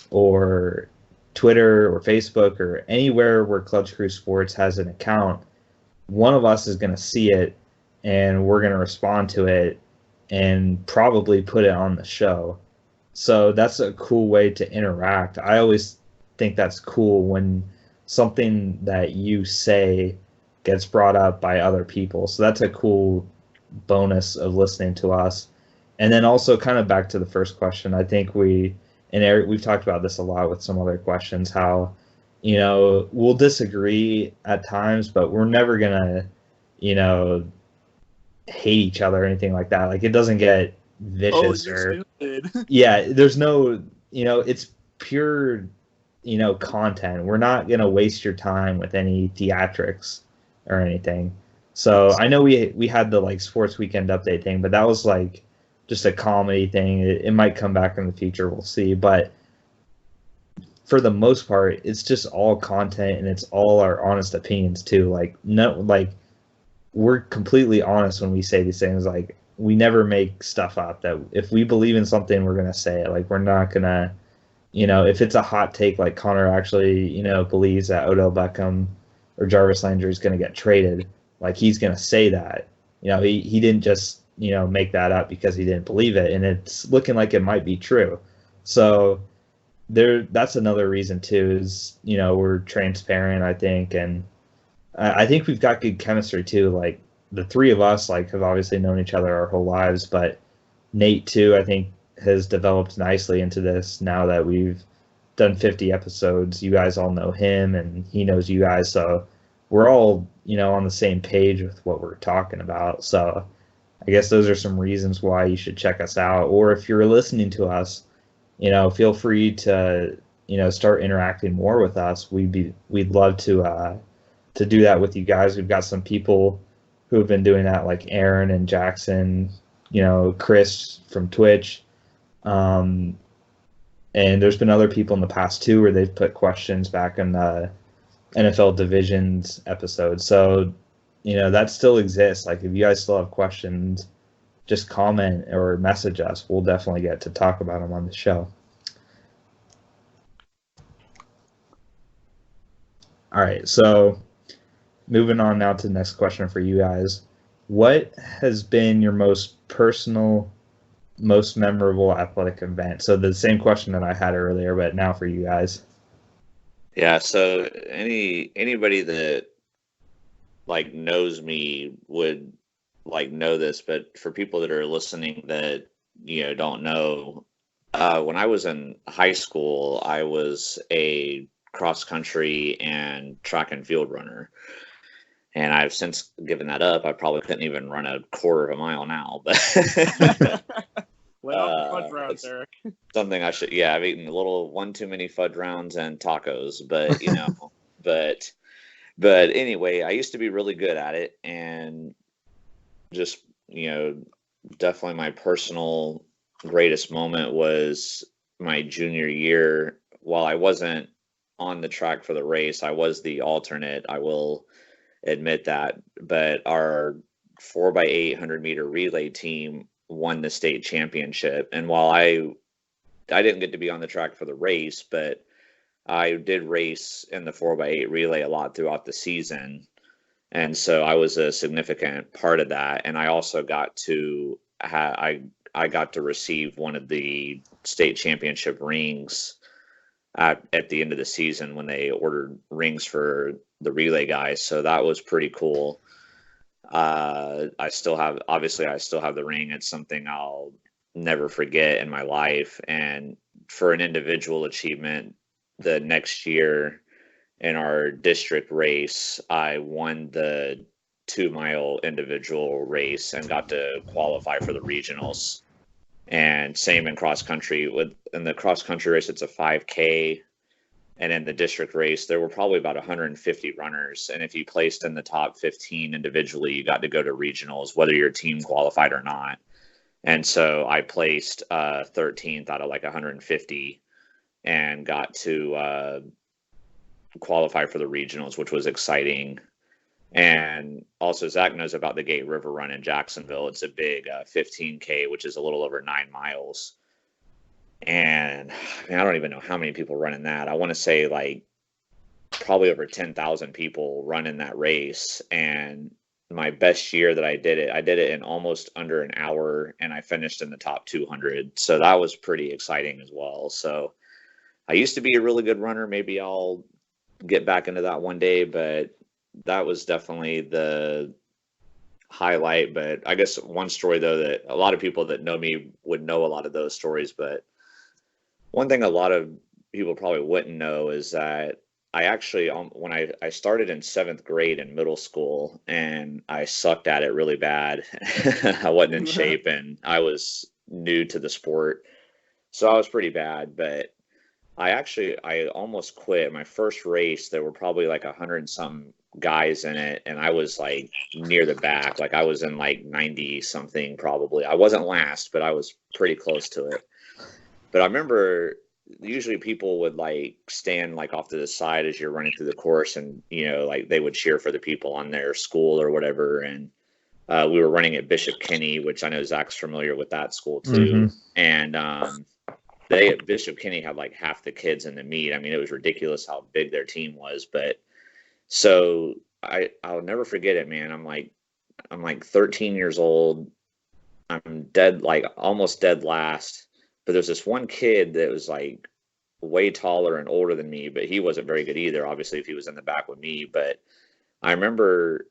or Twitter or Facebook or anywhere where Clutch Crew Sports has an account, one of us is going to see it and we're going to respond to it and probably put it on the show. So that's a cool way to interact. I always think that's cool when something that you say gets brought up by other people. So that's a cool bonus of listening to us. And then also kind of back to the first question, I think and Eric, we've talked about this a lot with some other questions, how, we'll disagree at times, but we're never going to, hate each other or anything like that. Like it doesn't get vicious or stupid. Yeah, there's no, it's pure, content. We're not going to waste your time with any theatrics or anything. So I know we had the like sports weekend update thing, but that was like just a comedy thing. It might come back in the future. We'll see. But for the most part, it's just all content and it's all our honest opinions too. Like no, like we're completely honest when we say these things. Like we never make stuff up. That if we believe in something, we're gonna say it. Like we're not gonna, if it's a hot take, like Connor actually, believes that Odell Beckham or Jarvis Landry is gonna get traded. Like he's gonna say that. He didn't just make that up because he didn't believe it, and it's looking like it might be true. So that's another reason too. Is we're transparent, I think, and I think we've got good chemistry too. Like the three of us, like have obviously known each other our whole lives, but Nate too, I think has developed nicely into this now that we've done 50 episodes. You guys all know him and he knows you guys. So we're all, on the same page with what we're talking about. So I guess those are some reasons why you should check us out. Or if you're listening to us, feel free to, start interacting more with us. We'd love to do that with you guys. We've got some people who have been doing that, like Aaron and Jackson, Chris from Twitch. And there's been other people in the past too where they've put questions back in the NFL divisions episode. So, that still exists. Like if you guys still have questions, just comment or message us. We'll definitely get to talk about them on the show. All right. So moving on now to the next question for you guys. What has been your most personal, most memorable athletic event? So the same question that I had earlier, but now for you guys. Yeah, so anybody that like knows me would like know this, but for people that are listening that don't know, when I was in high school, I was a cross country and track and field runner. And I've since given that up. I probably couldn't even run a quarter of a mile now, but Lay off the fudge rounds, Eric. Something I should, I've eaten one too many fudge rounds and tacos, but but anyway, I used to be really good at it, and just, definitely my personal greatest moment was my junior year. While I wasn't on the track for the race, I was the alternate, I will admit that, but our 4x8 100-meter relay team won the state championship. And while I didn't get to be on the track for the race, but I did race in the 4x8 relay a lot throughout the season. And so I was a significant part of that. And I also got to I got to receive one of the state championship rings at the end of the season when they ordered rings for the relay guys. So that was pretty cool. I still have the ring. It's something I'll never forget in my life. And for an individual achievement, the next year in our district race, I won the 2-mile individual race and got to qualify for the regionals. And same in cross country. In the cross country race, it's a 5K. And in the district race, there were probably about 150 runners. And if you placed in the top 15 individually, you got to go to regionals, whether your team qualified or not. And so I placed 13th out of like 150 and got to qualify for the regionals, which was exciting. And also, Zach knows about the Gate River Run in Jacksonville. It's a big 15K, which is a little over 9 miles. And I don't even know how many people run in that. I want to say like probably over 10,000 people run in that race. And my best year that I did it in almost under an hour, and I finished in the top 200. So that was pretty exciting as well. So I used to be a really good runner. Maybe I'll get back into that one day, but that was definitely the highlight. But I guess one story, though, that a lot of people that know me would know a lot of those stories, but one thing a lot of people probably wouldn't know is that I actually, when I started in 7th grade in middle school, and I sucked at it really bad. I wasn't in shape, and I was new to the sport. So I was pretty bad, but I almost quit. My first race, there were probably like 100 and some guys in it, and I was like near the back. Like I was in like 90 something probably. I wasn't last, but I was pretty close to it. But I remember usually people would like stand like off to the side as you're running through the course, and like they would cheer for the people on their school or whatever. And we were running at Bishop Kenny, which I know Zach's familiar with that school too. And they at Bishop Kenny had like half the kids in the meet. I mean, it was ridiculous how big their team was. But so I'll never forget it, man. I'm like 13 years old. I'm dead, like almost dead last. But there's this one kid that was like way taller and older than me, but he wasn't very good either, obviously, if he was in the back with me. But I remember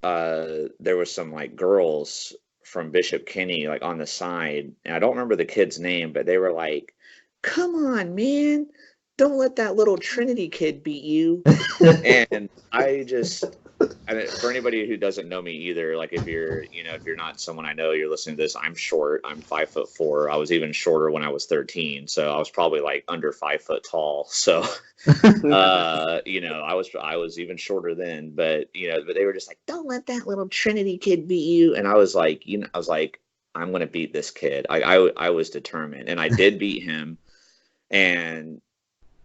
there was some like girls from Bishop Kenny like on the side, and I don't remember the kid's name, but they were like, "Come on, man, don't let that little Trinity kid beat you." And for anybody who doesn't know me either, like if you're not someone I know, you're listening to this, I'm short. I'm 5'4". I was even shorter when I was 13. So I was probably like under 5 foot tall. So, I was even shorter then, but they were just like, "Don't let that little Trinity kid beat you." And I was like, I'm going to beat this kid. I was determined, and I did beat him. And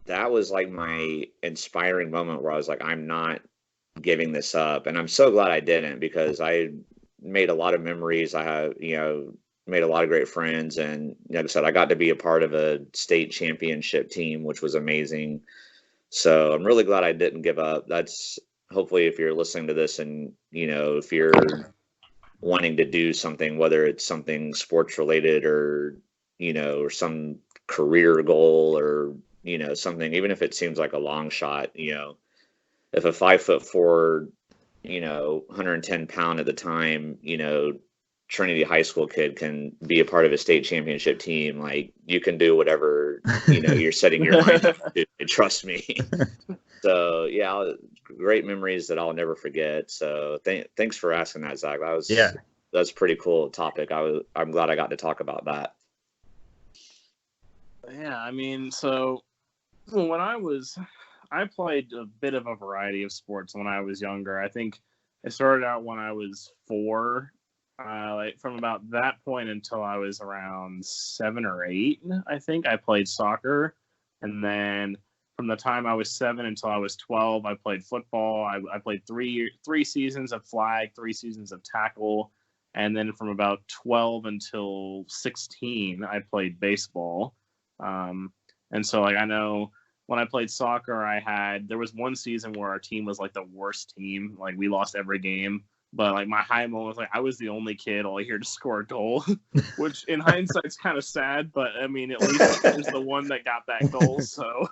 that was like my inspiring moment where I was like, I'm not giving this up. And I'm so glad I didn't, because I made a lot of memories. I have, made a lot of great friends. And like I said, I got to be a part of a state championship team, which was amazing. So I'm really glad I didn't give up. That's hopefully, if you're listening to this and, if you're wanting to do something, whether it's something sports related or, or some career goal or, something, even if it seems like a long shot, if a 5'4", 110 pound at the time, Trinity High School kid can be a part of a state championship team, like you can do whatever, you're setting your mind up to. Trust me. So yeah, great memories that I'll never forget. So thanks for asking that, Zach. That's a pretty cool topic. I'm glad I got to talk about that. Yeah, I mean, so when I played a bit of a variety of sports when I was younger. I think I started out when I was 4. Like from about that point until I was around 7 or 8, I think I played soccer, and then from the time I was 7 until I was 12, I played football. I played three seasons of flag, 3 seasons of tackle, and then from about 12 until 16, I played baseball. And so like I know when I played soccer, there was one season where our team was like the worst team. Like we lost every game. But like my high moment was like I was the only kid all here to score a goal, which in hindsight is kind of sad. But I mean, at least I was the one that got that goal, so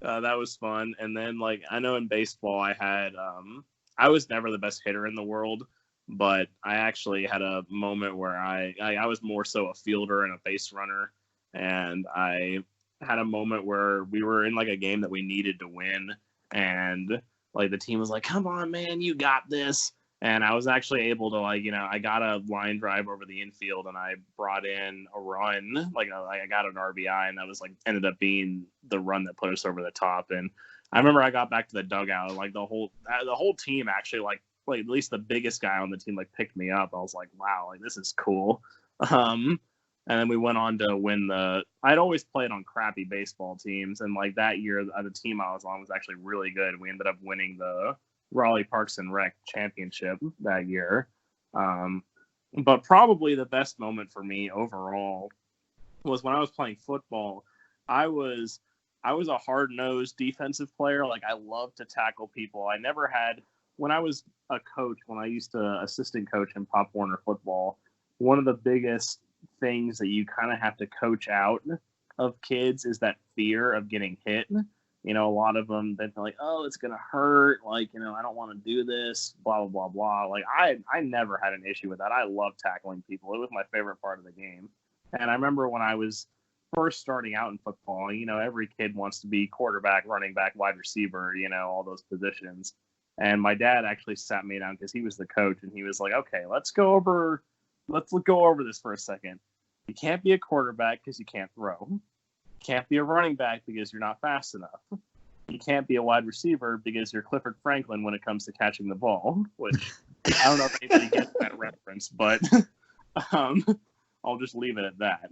that was fun. And then like I know in baseball, I was never the best hitter in the world, but I actually had a moment where I was more so a fielder and a base runner, and I had a moment where we were in like a game that we needed to win, and like the team was like, "Come on, man, you got this." And I was actually able to I got a line drive over the infield and I brought in a run. I got an RBI, and that was ended up being the run that put us over the top. And I remember I got back to the dugout, and the whole team actually like at least the biggest guy on the team picked me up. I was like, wow, this is cool. And then we went on to win I'd always played on crappy baseball teams. And that year, the team I was on was actually really good. We ended up winning the Raleigh Parks and Rec championship that year. But probably the best moment for me overall was when I was playing football. I was a hard-nosed defensive player. I loved to tackle people. When I was a coach, when I used to assistant coach in Pop Warner football, one of the biggest things that you kind of have to coach out of kids is that fear of getting hit. A lot of them, they're like, oh, it's going to hurt. I don't want to do this, blah, blah, blah, blah. I never had an issue with that. I love tackling people. It was my favorite part of the game. And I remember when I was first starting out in football, every kid wants to be quarterback, running back, wide receiver, all those positions. And my dad actually sat me down because he was the coach, and he was like, okay, let's go over this for a second. You can't be a quarterback because you can't throw. You can't be a running back because you're not fast enough. You can't be a wide receiver because you're Clifford Franklin when it comes to catching the ball, which I don't know if anybody gets that reference, but I'll just leave it at that.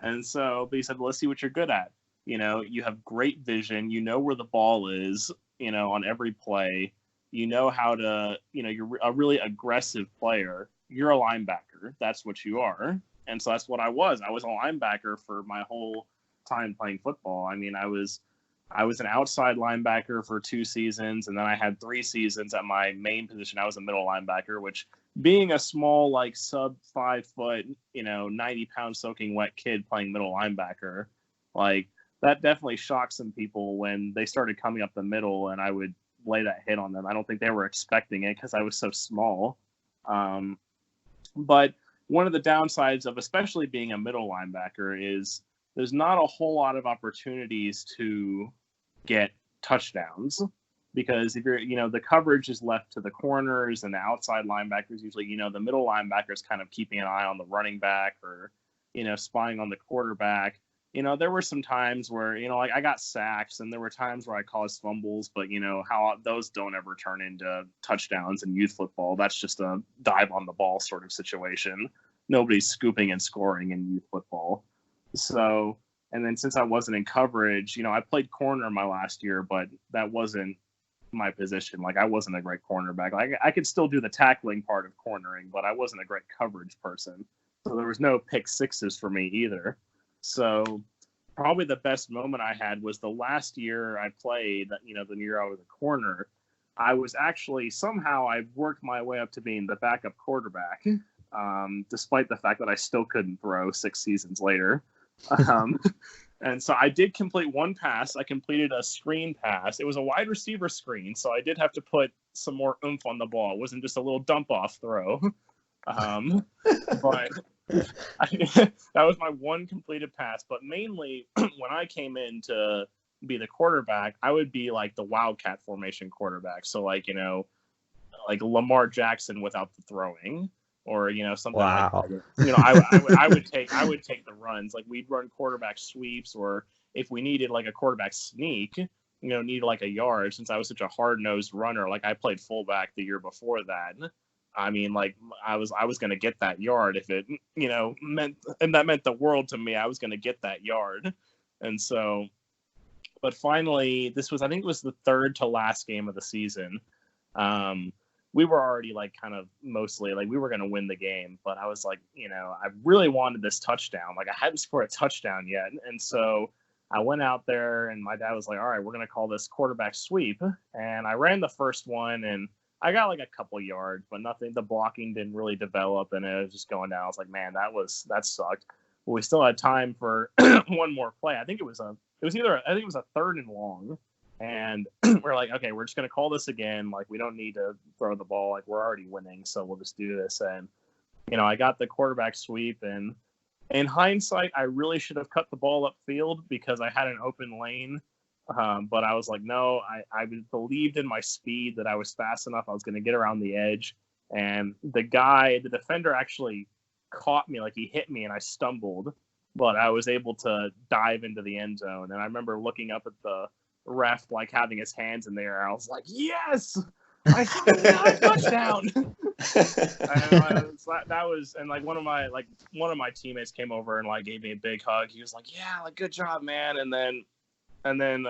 And so, but he said, well, let's see what you're good at. You have great vision. You know where the ball is, on every play. You know how to, you're a really aggressive player. You're a linebacker. That's what you are. And so that's what I was. I was a linebacker for my whole time playing football. I mean, I was an outside linebacker for 2 seasons, and then I had 3 seasons at my main position. I was a middle linebacker, which being a small, sub 5 foot, 90 pound soaking wet kid playing middle linebacker, that definitely shocked some people when they started coming up the middle and I would lay that hit on them. I don't think they were expecting it because I was so small. But one of the downsides of especially being a middle linebacker is there's not a whole lot of opportunities to get touchdowns because if you're, the coverage is left to the corners and the outside linebackers. Usually, the middle linebackers kind of keeping an eye on the running back or, spying on the quarterback. There were some times where, I got sacks and there were times where I caused fumbles, but how those don't ever turn into touchdowns in youth football. That's just a dive on the ball sort of situation. Nobody's scooping and scoring in youth football. So, and then since I wasn't in coverage, I played corner my last year, but that wasn't my position. I wasn't a great cornerback. I could still do the tackling part of cornering, but I wasn't a great coverage person. So there was no pick sixes for me either. So probably the best moment I had was the last year I played, the year I was a corner. I was actually, somehow I worked my way up to being the backup quarterback, despite the fact that I still couldn't throw 6 seasons later. And so I did complete one pass. I completed a screen pass. It was a wide receiver screen, so I did have to put some more oomph on the ball. It wasn't just a little dump-off throw. But that was my one completed pass. But mainly, when I came in to be the quarterback, I would be like the wildcat formation quarterback. So like like Lamar Jackson without the throwing, or something like that. I would take the runs. Like we'd run quarterback sweeps, or if we needed like a quarterback sneak, needed like a yard. Since I was such a hard nosed runner, like I played fullback the year before that. I mean, like I was going to get that yard if it meant, and that meant the world to me. I was going to get that yard, and so. But finally, I think it was the third to last game of the season. We were already like kind of mostly like we were going to win the game, but I was like, I really wanted this touchdown. Like I hadn't scored a touchdown yet. And so I went out there and my dad was like, all right, we're going to call this quarterback sweep. And I ran the first one and I got like a couple yards, but nothing, the blocking didn't really develop and it was just going down. I was like, man, that sucked. But we still had time for one more play. I think it was a third and long. And we're like, okay, we're just going to call this again. Like, we don't need to throw the ball. Like, we're already winning, so we'll just do this. And, I got the quarterback sweep. And in hindsight, I really should have cut the ball upfield because I had an open lane. But I was like, no, I believed in my speed that I was fast enough. I was going to get around the edge. And the defender actually caught me. Like, he hit me, and I stumbled. But I was able to dive into the end zone. And I remember looking up at the ref like having his hands in the air. I was like, yes, I got a touchdown. And like one of my teammates came over and like gave me a big hug. He was like, yeah, like good job, man. And then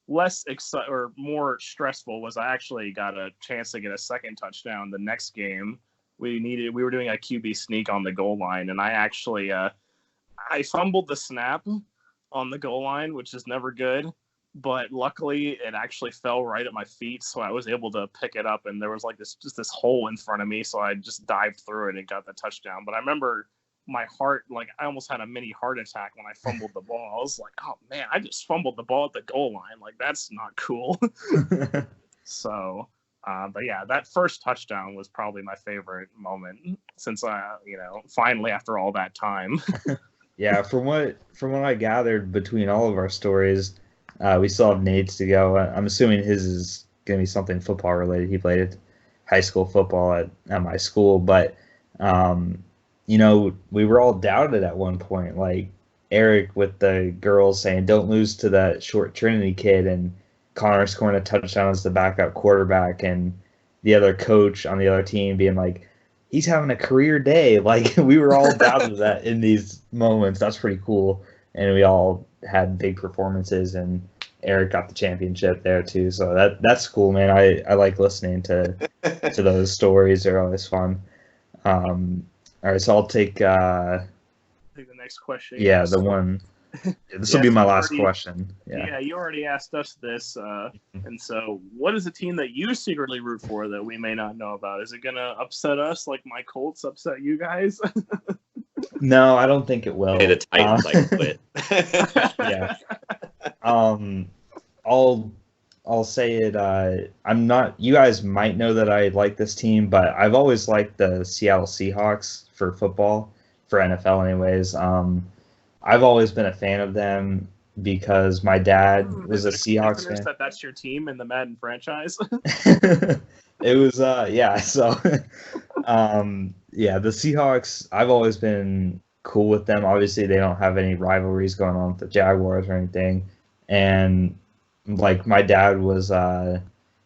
less or more stressful was I actually got a chance to get a second touchdown the next game. We were doing a QB sneak on the goal line, and I actually I fumbled the snap on the goal line, which is never good. But luckily, it actually fell right at my feet, so I was able to pick it up. And there was like this hole in front of me, so I just dived through it and got the touchdown. But I remember my heart, like I almost had a mini heart attack when I fumbled the ball. I was like, "Oh man, I just fumbled the ball at the goal line. Like that's not cool." So, but yeah, that first touchdown was probably my favorite moment since finally after all that time. Yeah, from what I gathered between all of our stories. We still have Nate's to go. I'm assuming his is going to be something football related. He played high school football at my school, but we were all doubted at one point. Like Eric with the girls saying, "Don't lose to that short Trinity kid," and Connor scoring a touchdown as the backup quarterback, and the other coach on the other team being like, "He's having a career day." Like we were all doubted that in these moments. That's pretty cool, and we all had big performances, and Eric got the championship there too. So that's cool, man. I like listening to those stories. They're always fun. All right, so I'll take the next question. Yeah, the one. This will be my last question. Yeah, you already asked us this, and so what is a team that you secretly root for that we may not know about? Is it gonna upset us like my Colts upset you guys? No, I don't think it will. Hey, the Titans like quit. Yeah. I'll say it. I'm not. You guys might know that I like this team, but I've always liked the Seattle Seahawks for football, for NFL, anyways. I've always been a fan of them because my dad was a Seahawks fan. That's your team in the Madden franchise. It was yeah. So yeah, the Seahawks. I've always been cool with them. Obviously, they don't have any rivalries going on with the Jaguars or anything, and like my dad was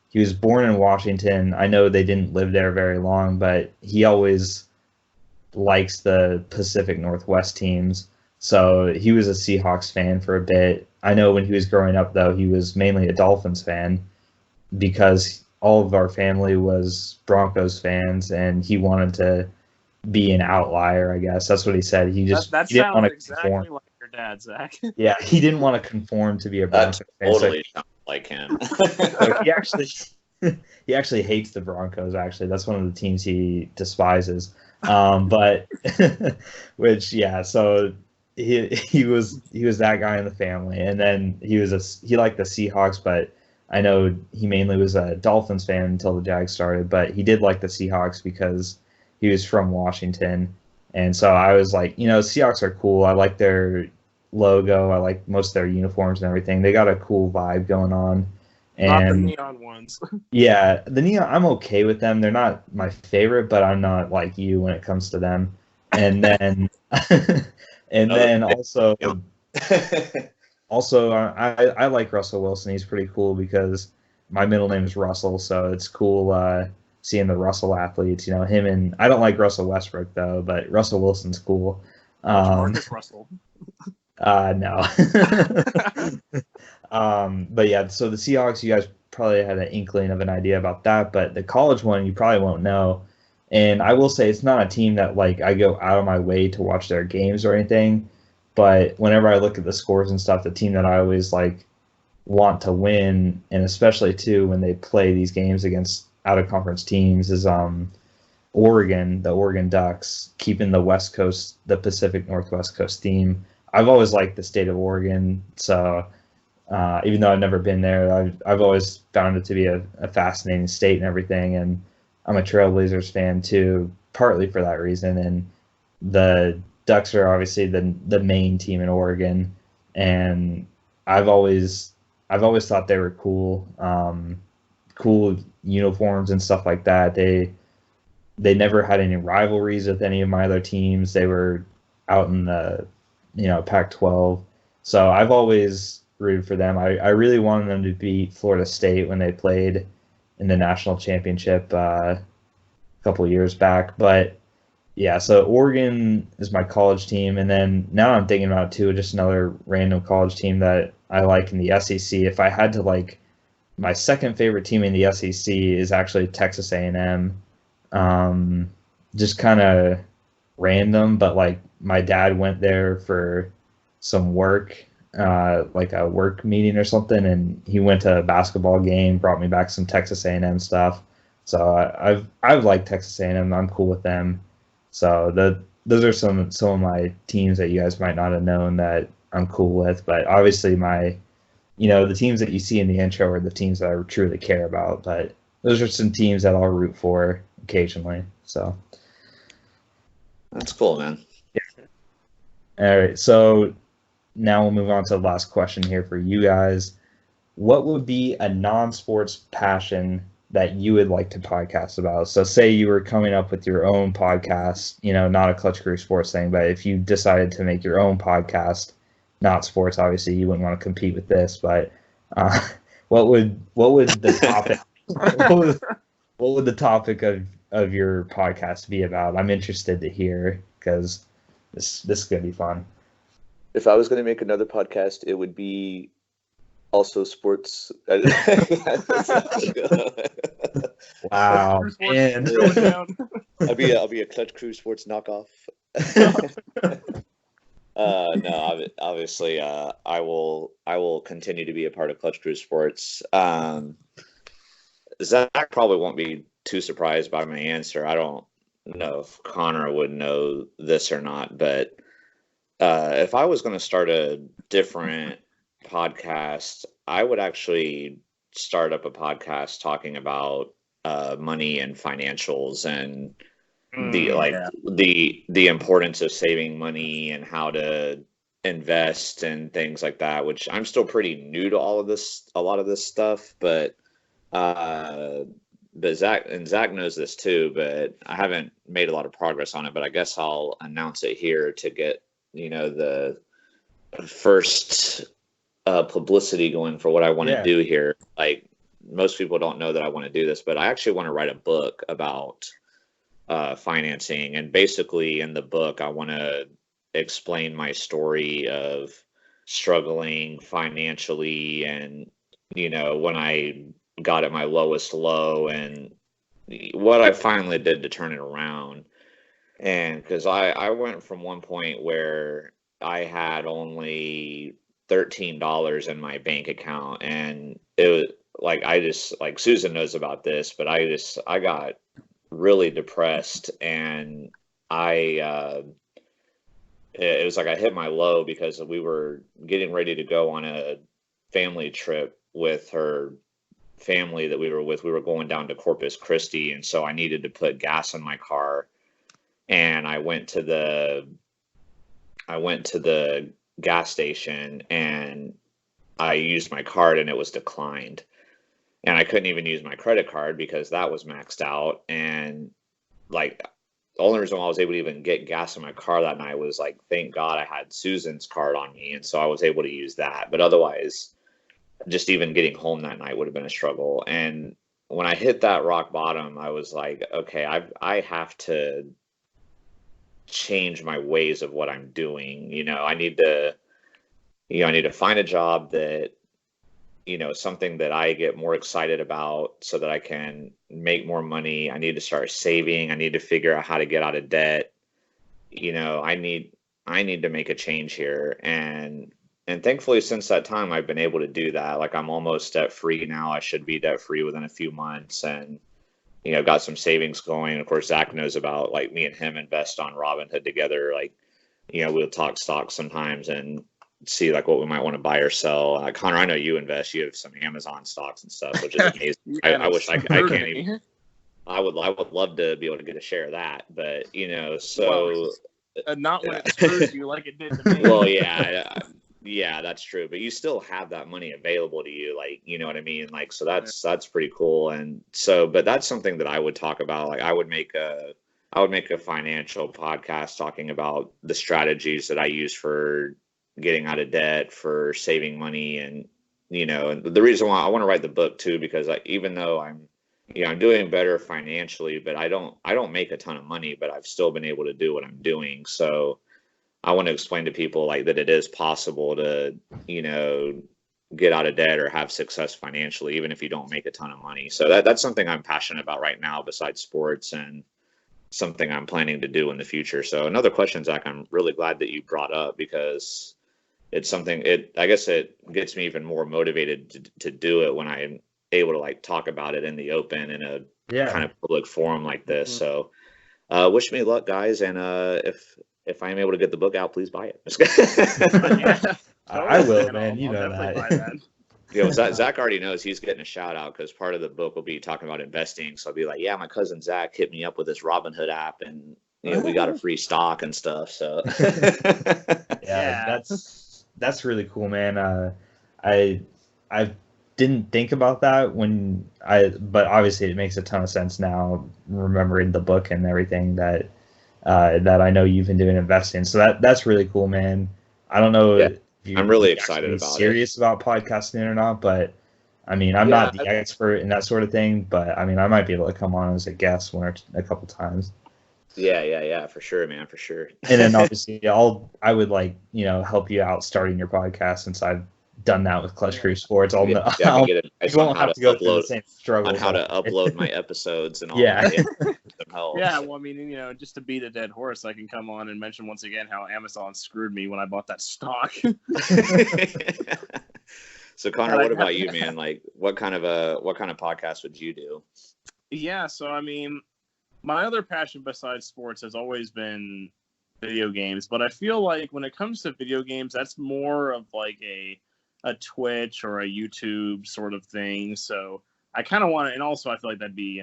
he was born in Washington. I know they didn't live there very long, but he always likes the Pacific Northwest teams. So he was a Seahawks fan for a bit. I know when he was growing up, though, he was mainly a Dolphins fan because all of our family was Broncos fans, and he wanted to be an outlier, I guess. That's what he said. He just that he didn't want to exactly conform. like your dad, Zach. Yeah, he didn't want to conform to be a Broncos fan. Totally sounds like him. So he actually hates the Broncos. Actually, that's one of the teams he despises. But which so he was that guy in the family, and then he liked the Seahawks, but I know he mainly was a Dolphins fan until the Jags started. But he did like the Seahawks because he was from Washington, And so I was like, Seahawks are cool. I like their logo. I like most of their uniforms and everything. They got a cool vibe going on. Not the And neon ones. yeah, the neon, I'm okay with them. They're not my favorite, but I'm not like you when it comes to them. And then, and then also, I like Russell Wilson. He's pretty cool because my middle name is Russell, so it's cool seeing the Russell athletes. Him, and I don't like Russell Westbrook though, but Russell Wilson's cool. Marcus Russell. No. But yeah, so the Seahawks, you guys probably had an inkling of an idea about that, but the college one you probably won't know. And I will say it's not a team that like I go out of my way to watch their games or anything, but whenever I look at the scores and stuff, the team that I always like want to win, and especially too when they play these games against out of conference teams, is Oregon, the Oregon Ducks, keeping the West Coast, the Pacific Northwest Coast theme. I've always liked the state of Oregon, so even though I've never been there, I've always found it to be a fascinating state and everything. And I'm a Trailblazers fan too, partly for that reason. And the Ducks are obviously the main team in Oregon, and I've always thought they were cool, cool uniforms and stuff like that. They never had any rivalries with any of my other teams. They were out in the Pac-12, so I've always rooted for them. I really wanted them to beat Florida State when they played in the national championship a couple of years back. But yeah, so Oregon is my college team, and then now I'm thinking about too just another random college team that I like in the SEC. If I had to like, my second favorite team in the SEC is actually Texas A&M. Just kind of random, but like my dad went there for some work, like a work meeting or something, and he went to a basketball game, brought me back some Texas A&M stuff. So I've liked Texas A&M. I'm cool with them. So those are some of my teams that you guys might not have known that I'm cool with. But obviously the teams that you see in the intro are the teams that I truly care about. But those are some teams that I'll root for occasionally. So that's cool, man. Yeah. All right. So now we'll move on to the last question here for you guys. What would be a non-sports passion that you would like to podcast about? So say you were coming up with your own podcast, not a Clutch Crew sports thing, but if you decided to make your own podcast, not sports, obviously you wouldn't want to compete with this, but what would the topic what would the topic of your podcast be about? I'm interested to hear, because this is going to be fun. If I was going to make another podcast, it would be also sports. Wow, man. I'll be a Clutch Crew sports knockoff. No, obviously, I will continue to be a part of Clutch Crew Sports. Zach probably won't be too surprised by my answer. I don't know if Connor would know this or not, but if I was going to start a different podcast, I would actually start up a podcast talking about money and financials and the importance of saving money and how to invest and things like that, which I'm still pretty new to a lot of this stuff, but Zach knows this too, but I haven't made a lot of progress on it, but I guess I'll announce it here to get, the first publicity going for what I want to do here. Like, most people don't know that I want to do this, but I actually want to write a book about financing. And basically in the book, I want to explain my story of struggling financially and, when I got at my lowest low and what I finally did to turn it around. And because I went from one point where I had only $13 in my bank account, and it was like Susan knows about this, but I got really depressed, and it was like I hit my low because we were getting ready to go on a family trip with her family that we were with. We were going down to Corpus Christi, and so I needed to put gas in my car. and I went to the gas station and I used my card and it was declined. And I couldn't even use my credit card because that was maxed out. And like the only reason why I was able to even get gas in my car that night was like, thank God I had Susan's card on me. And so I was able to use that. But otherwise, just even getting home that night would have been a struggle. And when I hit that rock bottom, I was like, okay, I have to change my ways of what I'm doing. I need to find a job that, something that I get more excited about so that I can make more money. I need to start saving. I need to figure out how to get out of debt. I need to make a change here. And thankfully, since that time, I've been able to do that. Like, I'm almost debt free now. I should be debt free within a few months, and got some savings going. Of course, Zach knows about, like, me and him invest on Robinhood together. Like, we'll talk stocks sometimes and see like what we might want to buy or sell. Connor, I know you invest. You have some Amazon stocks and stuff, which is amazing. I wish I can't even. I would love to be able to get a share of that, but so. Well, not when it screws you like it did to me. Well, yeah, that's true. But you still have that money available to you, like, you know what I mean? Like, so that's pretty cool. And so, but that's something that I would talk about. Like, I would make a financial podcast talking about the strategies that I use for getting out of debt, for saving money. And, and the reason why I want to write the book too, because even though I'm doing better financially, but I don't make a ton of money, but I've still been able to do what I'm doing. So I want to explain to people like that it is possible to, get out of debt or have success financially, even if you don't make a ton of money. So that's something I'm passionate about right now besides sports, and something I'm planning to do in the future. So another question, Zach, I'm really glad that you brought up, because it's something, I guess it gets me even more motivated to do it when I'm able to like talk about it in the open in a kind of public forum like this. So wish me luck, guys. And if I'm able to get the book out, please buy it. I will, man. You know that. Zach already knows he's getting a shout out, because part of the book will be talking about investing. So I'll be like, yeah, my cousin Zach hit me up with this Robinhood app, and we got a free stock and stuff. So yeah, that's really cool, man. I didn't think about that but obviously it makes a ton of sense now, remembering the book and everything that I know you've been doing investing. So that's really cool, man. I don't know if I'm really excited about serious about podcasting or not, but I mean, I'm not the expert in that sort of thing, but I mean, I might be able to come on as a guest a couple times. Yeah, for sure, man, for sure. And then obviously I would like, help you out starting your podcast, since I've done that with Clutch Crew Sports. You won't have to go through the same struggle on how to upload my episodes and all that. Yeah, well, I mean, just to beat a dead horse, I can come on and mention once again how Amazon screwed me when I bought that stock. So Connor, what about you, man? Like, what kind of podcast would you do? Yeah, so I mean, my other passion besides sports has always been video games, but I feel like when it comes to video games, that's more of like a Twitch or a YouTube sort of thing. So I kind of want to, and also I feel like that'd be,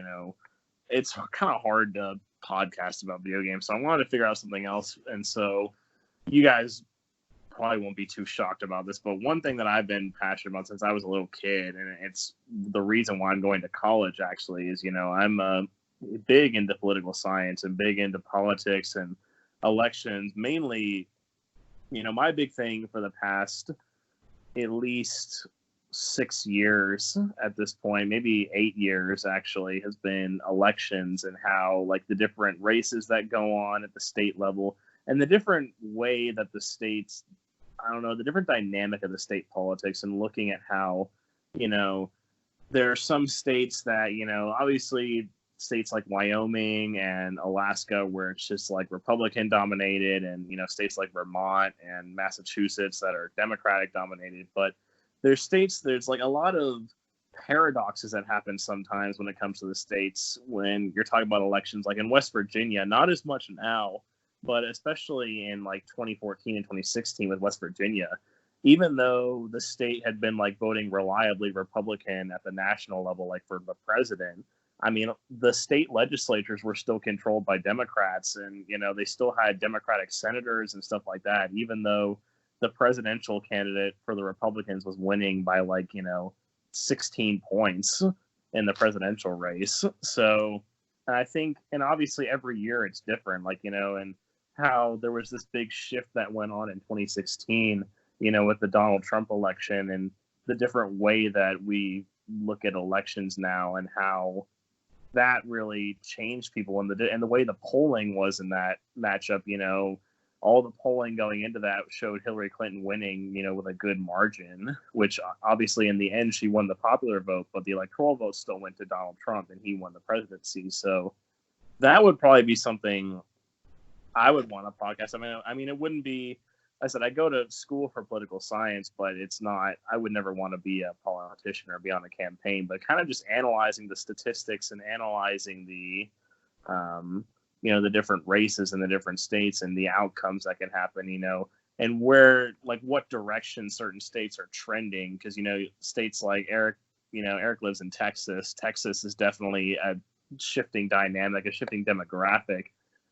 it's kind of hard to podcast about video games. So I wanted to figure out something else. And so you guys probably won't be too shocked about this, but one thing that I've been passionate about since I was a little kid, and it's the reason why I'm going to college actually, is, I'm big into political science and big into politics and elections. Mainly, my big thing for the past at least 6 years at this point, maybe 8 years actually, has been elections, and how like the different races that go on at the state level, and the different way that the states, the different dynamic of the state politics, and looking at how, there are some states that, obviously states like Wyoming and Alaska, where it's just like Republican dominated, and, states like Vermont and Massachusetts that are Democratic dominated. But there's like a lot of paradoxes that happen sometimes when it comes to the states when you're talking about elections. Like in West Virginia, not as much now, but especially in like 2014 and 2016 with West Virginia, even though the state had been like voting reliably Republican at the national level, like for the president, I mean, the state legislatures were still controlled by Democrats, and they still had Democratic senators and stuff like that, even though the presidential candidate for the Republicans was winning by 16 points in the presidential race. So I think, and obviously every year it's different, and how there was this big shift that went on in 2016, with the Donald Trump election and the different way that we look at elections now, and how that really changed people, and the way the polling was in that matchup. All the polling going into that showed Hillary Clinton winning, with a good margin, which obviously in the end she won the popular vote, but the electoral vote still went to Donald Trump and he won the presidency. So that would probably be something I would want a podcast. I mean, it wouldn't be, I said, I go to school for political science, but it's not, I would never want to be a politician or be on a campaign, but kind of just analyzing the statistics and analyzing the the different races in the different states and the outcomes that can happen, and where, what direction certain states are trending. Because, states like Eric lives in Texas. Texas is definitely a shifting dynamic, a shifting demographic.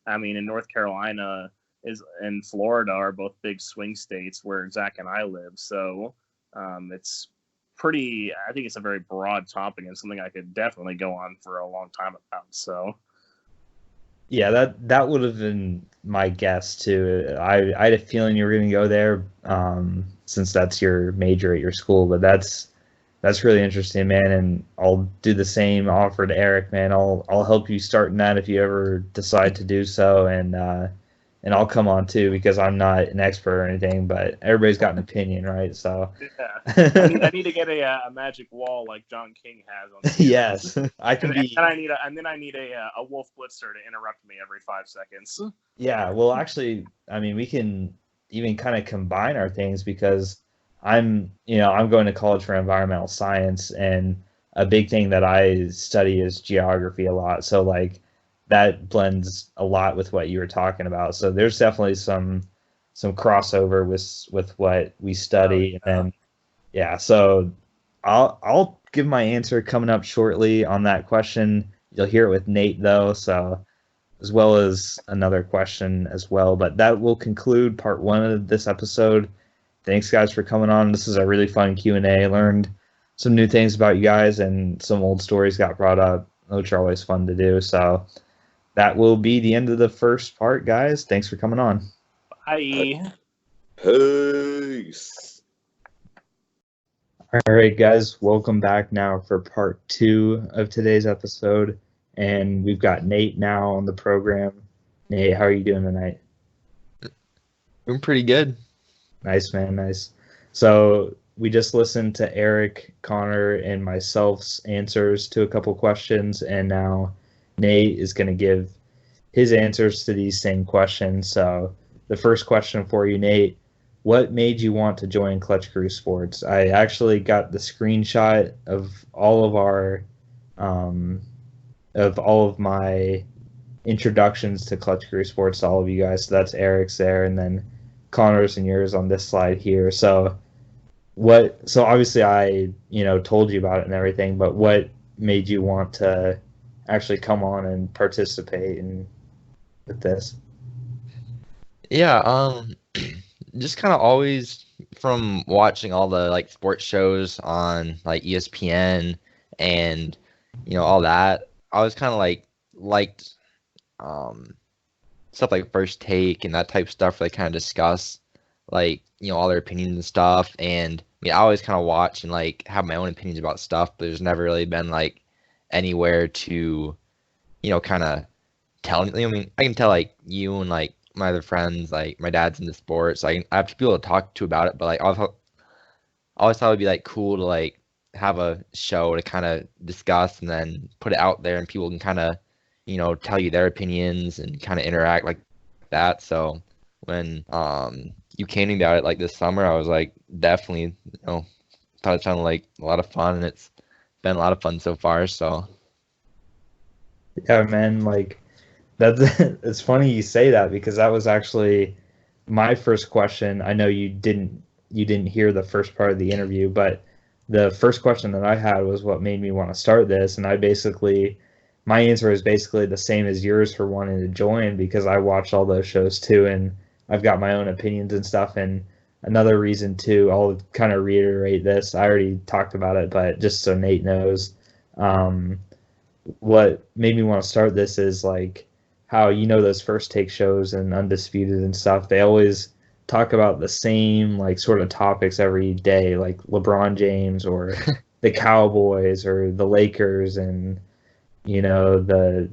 I mean, in North Carolina and Florida are both big swing states where Zach and I live. So it's I think it's a very broad topic and something I could definitely go on for a long time about. So. Yeah, that would have been my guess too. I had a feeling you were going to go there, since that's your major at your school. But that's really interesting, man. And I'll do the same offer to Eric, man. I'll help you start in that if you ever decide to do so, and I'll come on too, because I'm not an expert or anything, but everybody's got an opinion, right? So yeah, I need to get a magic wall like John King has on the yes, I can be. And I need a Wolf Blitzer to interrupt me every 5 seconds. Yeah, well, actually, I mean, we can even kind of combine our things, because I'm going to college for environmental science, and a big thing that I study is geography a lot. So that blends a lot with what you were talking about. So there's definitely some crossover with what we study. Oh, yeah. And yeah, so I'll give my answer coming up shortly on that question. You'll hear it with Nate though, so as well as another question as well. But that will conclude part 1 of this episode. Thanks guys for coming on. This is a really fun Q&A. Learned some new things about you guys, and some old stories got brought up, which are always fun to do. So that will be the end of the first part, guys. Thanks for coming on. Bye. Peace. All right, guys. Welcome back now for part 2 of today's episode. And we've got Nate now on the program. Nate, how are you doing tonight? I'm pretty good. Nice, man. Nice. So we just listened to Eric, Connor, and myself's answers to a couple questions, and now Nate is going to give his answers to these same questions. So the first question for you, Nate, what made you want to join Clutch Crew Sports? I actually got the screenshot of all of my introductions to Clutch Crew Sports to all of you guys. So that's Eric's there, and then Connor's and yours on this slide here. So obviously I, told you about it and everything, but what made you want to actually come on and participate with this? Yeah, just kind of always from watching all the sports shows on ESPN and all that, I was kind of liked stuff like First Take and that type of stuff where they kind of discuss all their opinions and stuff. And I always kind of watch and have my own opinions about stuff, but there's never really been anywhere to kind of tell. I can tell you and my other friends, my dad's into sports, I have people to talk to about it, but I always thought it'd be cool to have a show to kind of discuss and then put it out there, and people can kind of tell you their opinions and kind of interact like that. So when you came to me about it this summer, I was definitely thought it sounded like a lot of fun, and it's been a lot of fun so far. So yeah, man, that's it's funny you say that, because that was actually my first question. I know you didn't hear the first part of the interview, but the first question that I had was what made me want to start this. And I basically my answer is basically the same as yours for wanting to join, because I watched all those shows too, and I've got my own opinions and stuff. And another reason too, I'll kind of reiterate this. I already talked about it, but just so Nate knows, what made me want to start this is like how, those First Take shows and Undisputed and stuff, they always talk about the same like sort of topics every day, like LeBron James or the Cowboys or the Lakers and the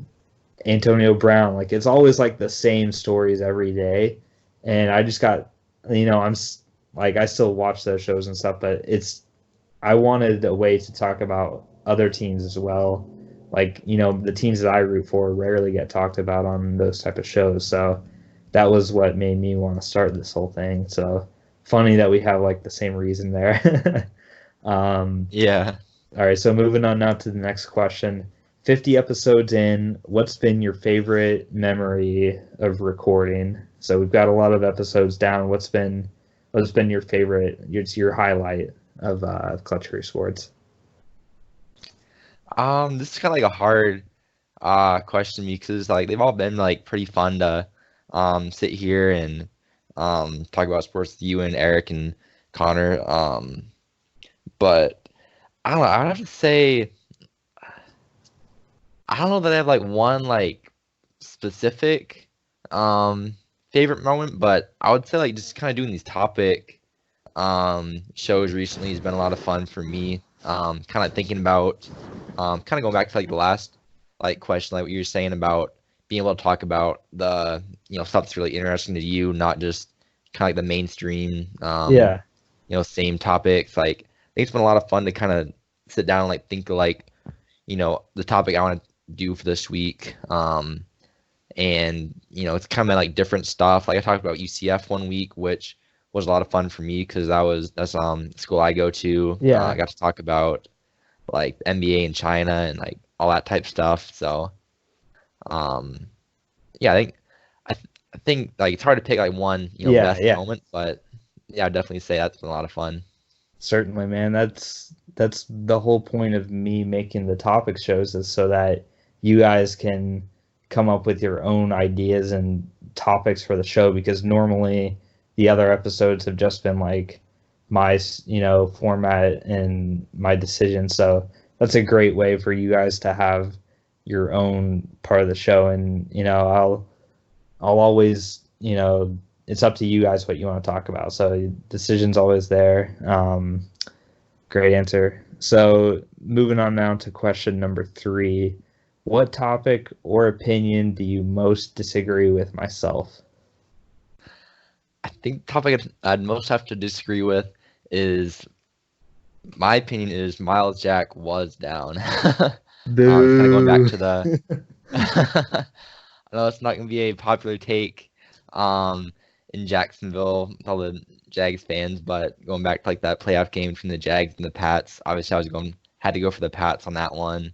Antonio Brown. Like it's always like the same stories every day. And I just got, I'm like, I still watch those shows and stuff, but I wanted a way to talk about other teams as well. Like, the teams that I root for rarely get talked about on those type of shows. So that was what made me want to start this whole thing. So funny that we have like the same reason there. Yeah. All right. So moving on now to the next question. 50 episodes in, what's been your favorite memory of recording? So we've got a lot of episodes down. What's been your favorite, your highlight of Clutch Crew Sports? This is kind of like a hard question because like they've all been like pretty fun to sit here and talk about sports with you and Eric and Connor. But I don't know. I'd have to say I don't know that I have like one like specific favorite moment, but I would say like just kind of doing these topic shows recently has been a lot of fun for me. Kind of thinking about kind of going back to like the last like question, like what you were saying about being able to talk about the stuff that's really interesting to you, not just kind of like the mainstream same topics. Like I think it's been a lot of fun to kind of sit down and like think of like the topic I want to do for this week. And it's kind of like different stuff. Like I talked about UCF one week, which was a lot of fun for me because that's school I go to. Yeah. I got to talk about like NBA in China and like all that type stuff. So I think like it's hard to pick like one best moment, but yeah, I'd definitely say that's been a lot of fun. Certainly, man. That's the whole point of me making the topic shows, is so that you guys can come up with your own ideas and topics for the show, because normally the other episodes have just been like my format and my decision. So that's a great way for you guys to have your own part of the show. And I'll always it's up to you guys what you want to talk about. So decision's always there. Great answer. So moving on now to question number 3. What topic or opinion do you most disagree with myself? I think the topic I'd most have to disagree with is, my opinion is Miles Jack was down. Kind of going back to the I know it's not going to be a popular take in Jacksonville with all the Jags fans, but going back to like that playoff game between the Jags and the Pats, obviously had to go for the Pats on that one.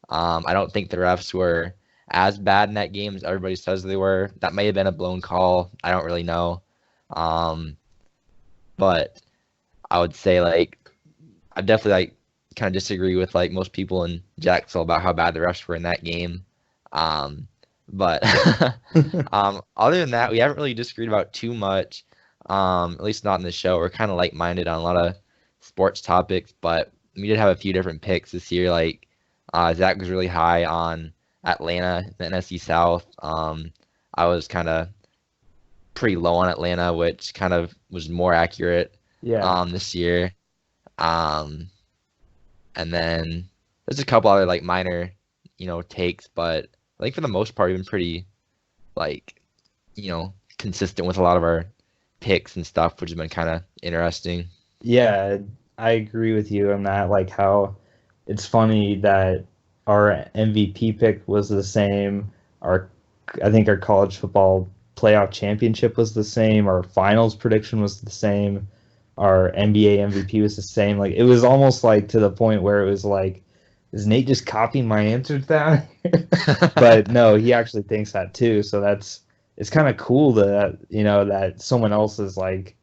I don't think the refs were as bad in that game as everybody says they were. That may have been a blown call. I don't really know. But I would say like I definitely like kind of disagree with like most people in Jacksonville about how bad the refs were in that game. But other than that, we haven't really disagreed about too much. At least not in the show. We're kind of like-minded on a lot of sports topics, but we did have a few different picks this year. Like Zach was really high on Atlanta, the NFC South. I was kind of pretty low on Atlanta, which kind of was more accurate this year. And then there's a couple other like minor, takes, but I think for the most part, we've been pretty like, consistent with a lot of our picks and stuff, which has been kind of interesting. Yeah, I agree with you on that. Like how it's funny that our MVP pick was the same. I think our college football playoff championship was the same. Our finals prediction was the same. Our NBA MVP was the same. Like it was almost like to the point where it was like, is Nate just copying my answers down here? But no, he actually thinks that too. So it's kind of cool that that someone else is like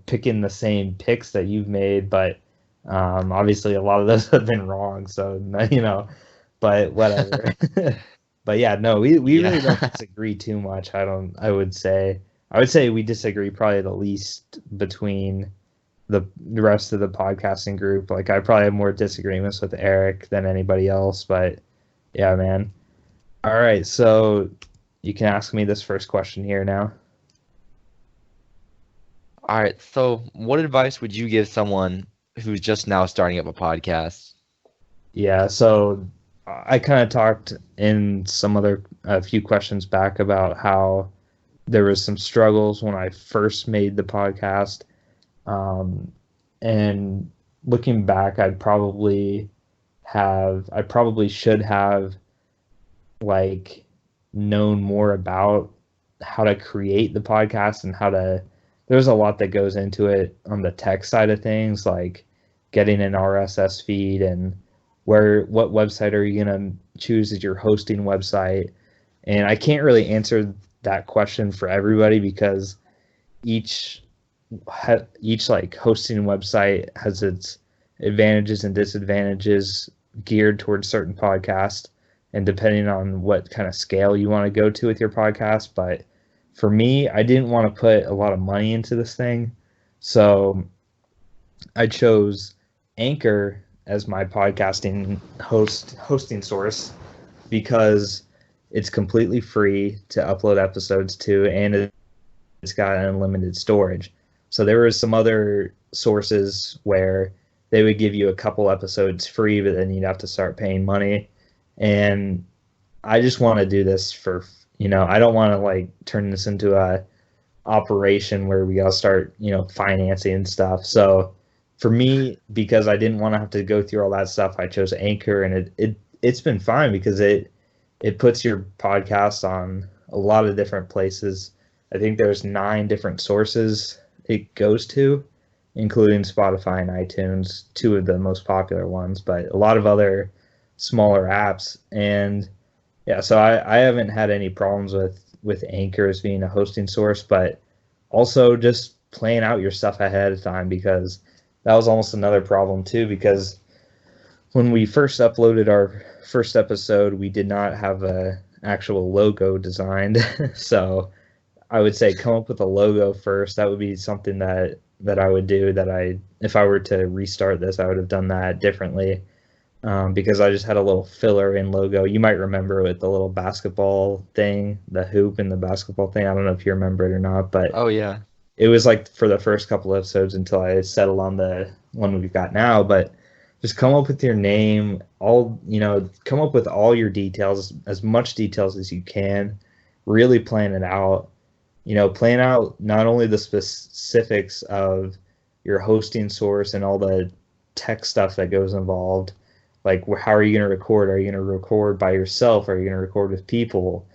picking the same picks that you've made, but obviously a lot of those have been wrong. So but whatever. But yeah, no, we really don't disagree too much. I would say we disagree probably the least between the rest of the podcasting group. Like I probably have more disagreements with Eric than anybody else, but yeah, man. All right, so you can ask me this first question here now. All right, so what advice would you give someone who's just now starting up a podcast? Yeah, so I kind of talked in a few questions back about how there was some struggles when I first made the podcast. And looking back, I probably should have like known more about how to create the podcast and there's a lot that goes into it on the tech side of things, like getting an RSS feed and what website are you going to choose as your hosting website. And I can't really answer that question for everybody because each like hosting website has its advantages and disadvantages geared towards certain podcasts and depending on what kind of scale you want to go to with your podcast. But for me, I didn't want to put a lot of money into this thing, so I chose Anchor as my podcasting hosting source because it's completely free to upload episodes to, and it's got unlimited storage. So there were some other sources where they would give you a couple episodes free, but then you'd have to start paying money. And I just want to do this for, I don't want to like turn this into a operation where we gotta start, financing and stuff. So for me, because I didn't want to have to go through all that stuff, I chose Anchor, and it's been fine because it puts your podcast on a lot of different places. I think there's 9 different sources it goes to, including Spotify and iTunes, 2 of the most popular ones, but a lot of other smaller apps. And yeah, so I haven't had any problems with Anchor as being a hosting source, but also just playing out your stuff ahead of time, because that was almost another problem too, because when we first uploaded our first episode, we did not have a actual logo designed. So I would say come up with a logo first. That would be something that I would do, if I were to restart this, I would have done that differently. Because I just had a little filler in logo. You might remember with the little basketball thing, the hoop and the basketball thing. I don't know if you remember it or not, but oh yeah, it was like for the first couple episodes until I settled on the one we've got now. But just come up with your name, come up with all your details, as much details as you can. Really plan it out. Plan out not only the specifics of your hosting source and all the tech stuff that goes involved. Like, how are you going to record? Are you going to record by yourself? Are you going to record with people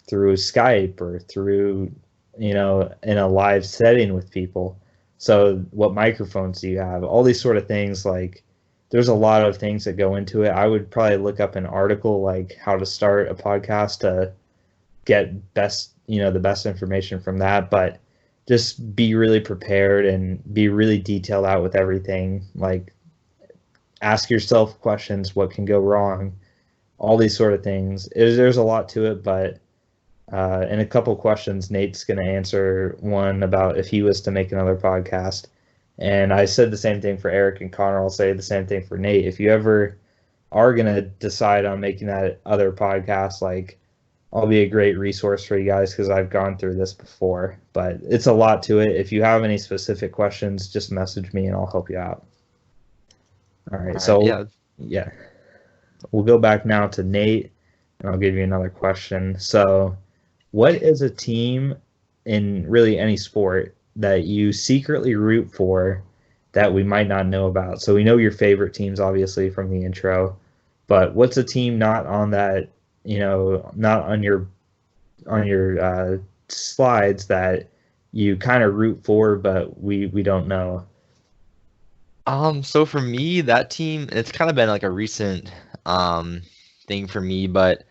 through Skype or through, in a live setting with people? So what microphones do you have? All these sort of things. Like, there's a lot of things that go into it. I would probably look up an article like how to start a podcast to get the best information from that. But just be really prepared and be really detailed out with everything. Like, ask yourself questions, what can go wrong, all these sort of things. There's a lot to it, but in a couple questions, Nate's going to answer one about if he was to make another podcast. And I said the same thing for Eric and Connor. I'll say the same thing for Nate. If you ever are going to decide on making that other podcast, like, I'll be a great resource for you guys because I've gone through this before. But it's a lot to it. If you have any specific questions, just message me and I'll help you out. All right, so yeah, we'll go back now to Nate, and I'll give you another question. So, what is a team in really any sport that you secretly root for that we might not know about? So we know your favorite teams, obviously, from the intro, but what's a team not on that, not on your slides that you kind of root for, but we don't know? So for me, that team, it's kind of been like a recent thing for me, but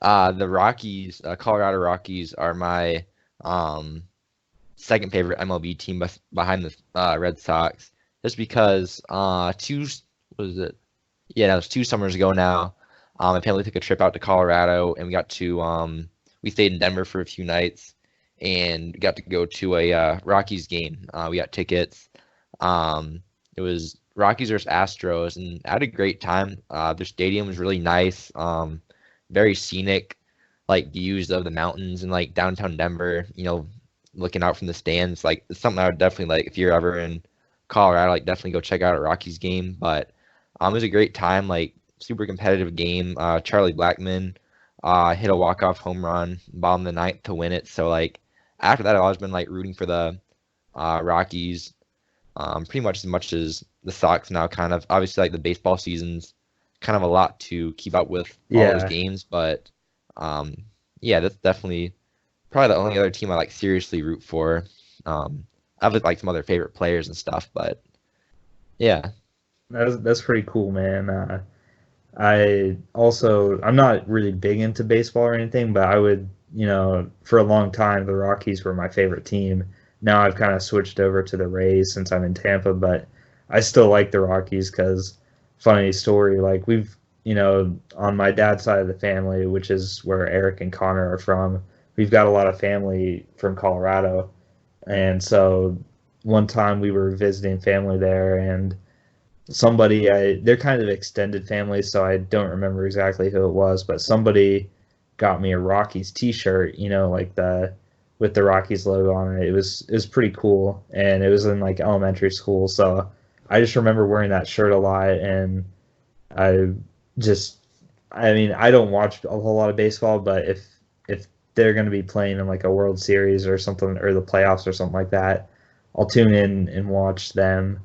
the Rockies, Colorado Rockies, are my second favorite MLB team behind the Red Sox, just because it was 2 summers ago now. My family took a trip out to Colorado, and we got to we stayed in Denver for a few nights, and got to go to a Rockies game. We got tickets. It was Rockies versus Astros, and I had a great time. Their stadium was really nice, very scenic, like views of the mountains and like downtown Denver. Looking out from the stands. Like it's something I would definitely like if you're ever in Colorado. Like definitely go check out a Rockies game. But it was a great time. Like super competitive game. Charlie Blackmon hit a walk-off home run, bottom of the ninth to win it. So like after that, I've always been like rooting for the Rockies, pretty much as the Sox now. Kind of obviously like the baseball season's kind of a lot to keep up with all those games, but yeah, that's definitely probably the only other team I like seriously root for. I have like some other favorite players and stuff, but yeah, that's pretty cool, man. I'm not really big into baseball or anything, but I would, for a long time, the Rockies were my favorite team. Now I've kind of switched over to the Rays since I'm in Tampa, but I still like the Rockies because, funny story, like we've, on my dad's side of the family, which is where Eric and Connor are from, we've got a lot of family from Colorado. And so one time we were visiting family there, and they're kind of extended family, so I don't remember exactly who it was, but somebody got me a Rockies t-shirt, like with the Rockies logo on it. It was pretty cool, and it was in like elementary school, so I just remember wearing that shirt a lot. And I don't watch a whole lot of baseball, but if they're going to be playing in like a World Series or something, or the playoffs or something like that, I'll tune in and watch them.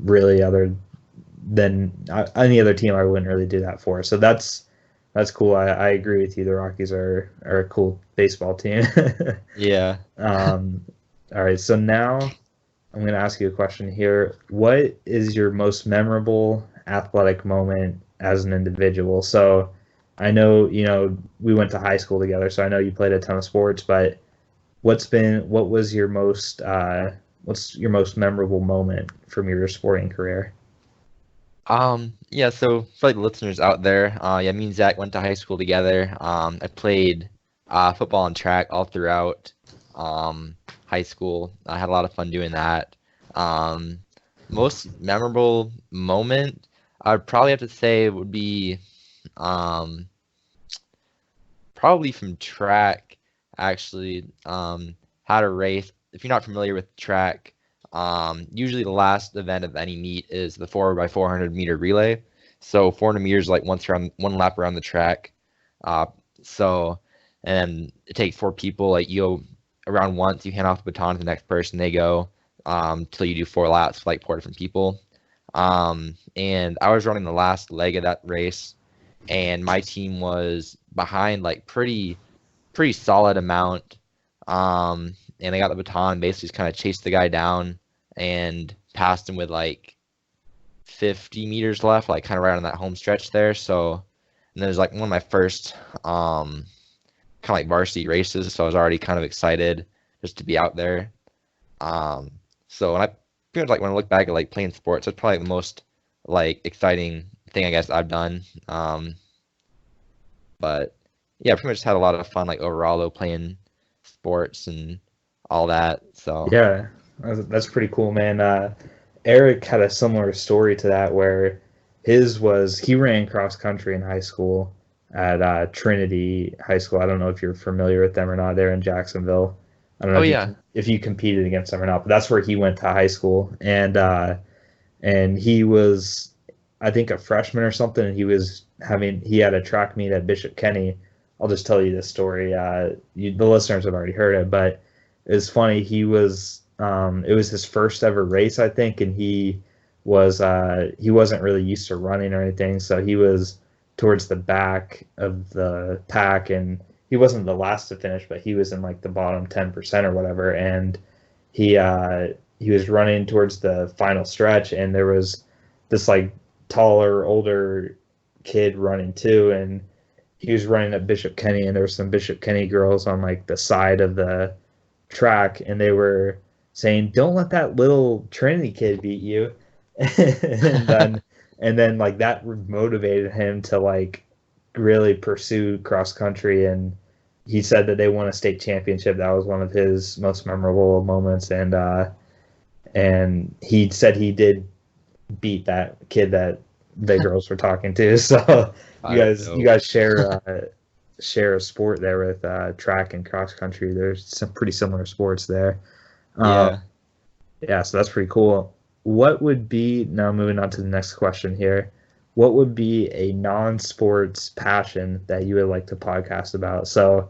Really, other than any other team, I wouldn't really do that for. So that's cool. I agree with you. The Rockies are a cool baseball team. Yeah. All right. So now I'm going to ask you a question here. What is your most memorable athletic moment as an individual? So I know, we went to high school together, so I know you played a ton of sports, but what's your most memorable moment from your sporting career? Yeah, so for like the listeners out there, me and Zach went to high school together. I played football and track all throughout high school. I had a lot of fun doing that. Most memorable moment, I'd probably have to say would be probably from track, actually. Had a race. If you're not familiar with track, usually the last event of any meet is the 4x400 meter relay. So 400 meters like one lap around the track. And it takes 4 people. Like you go around once, you hand off the baton to the next person, they go till you do 4 laps with like 4 different people. And I was running the last leg of that race, and my team was behind like pretty solid amount. And I got the baton, basically just kind of chased the guy down and passed him with like 50 meters left, like kind of right on that home stretch there. So, and it was like one of my first kind of like varsity races, so I was already kind of excited just to be out there. So when I pretty much like when I look back at like playing sports, that's probably the most like exciting thing I guess I've done. But yeah, pretty much just had a lot of fun like overall though, playing sports and all that. So yeah, that's pretty cool, man. Eric had a similar story to that, where he ran cross country in high school at Trinity High School. I don't know if you're familiar with them or not. They're in Jacksonville. I don't know if you competed against them or not, but that's where he went to high school. And he was, I think, a freshman or something, and he had a track meet at Bishop Kenny. I'll just tell you this story. The listeners have already heard it, but it's funny. It was his first ever race, I think, and he wasn't really used to running or anything, so he was towards the back of the pack, and he wasn't the last to finish, but he was in like the bottom 10% or whatever, and he was running towards the final stretch, and there was this like taller, older kid running too, and he was running at Bishop Kenny, and there were some Bishop Kenny girls on like the side of the track, and they were saying, "Don't let that little Trinity kid beat you." And then like that motivated him to like really pursue cross country, and he said that they won a state championship. That was one of his most memorable moments, and he said he did beat that kid that the girls were talking to. So you guys share a sport there with track and cross country. There's some pretty similar sports there. Yeah, so that's pretty cool. What would be, now moving on to the next question here, what would be a non-sports passion that you would like to podcast about? So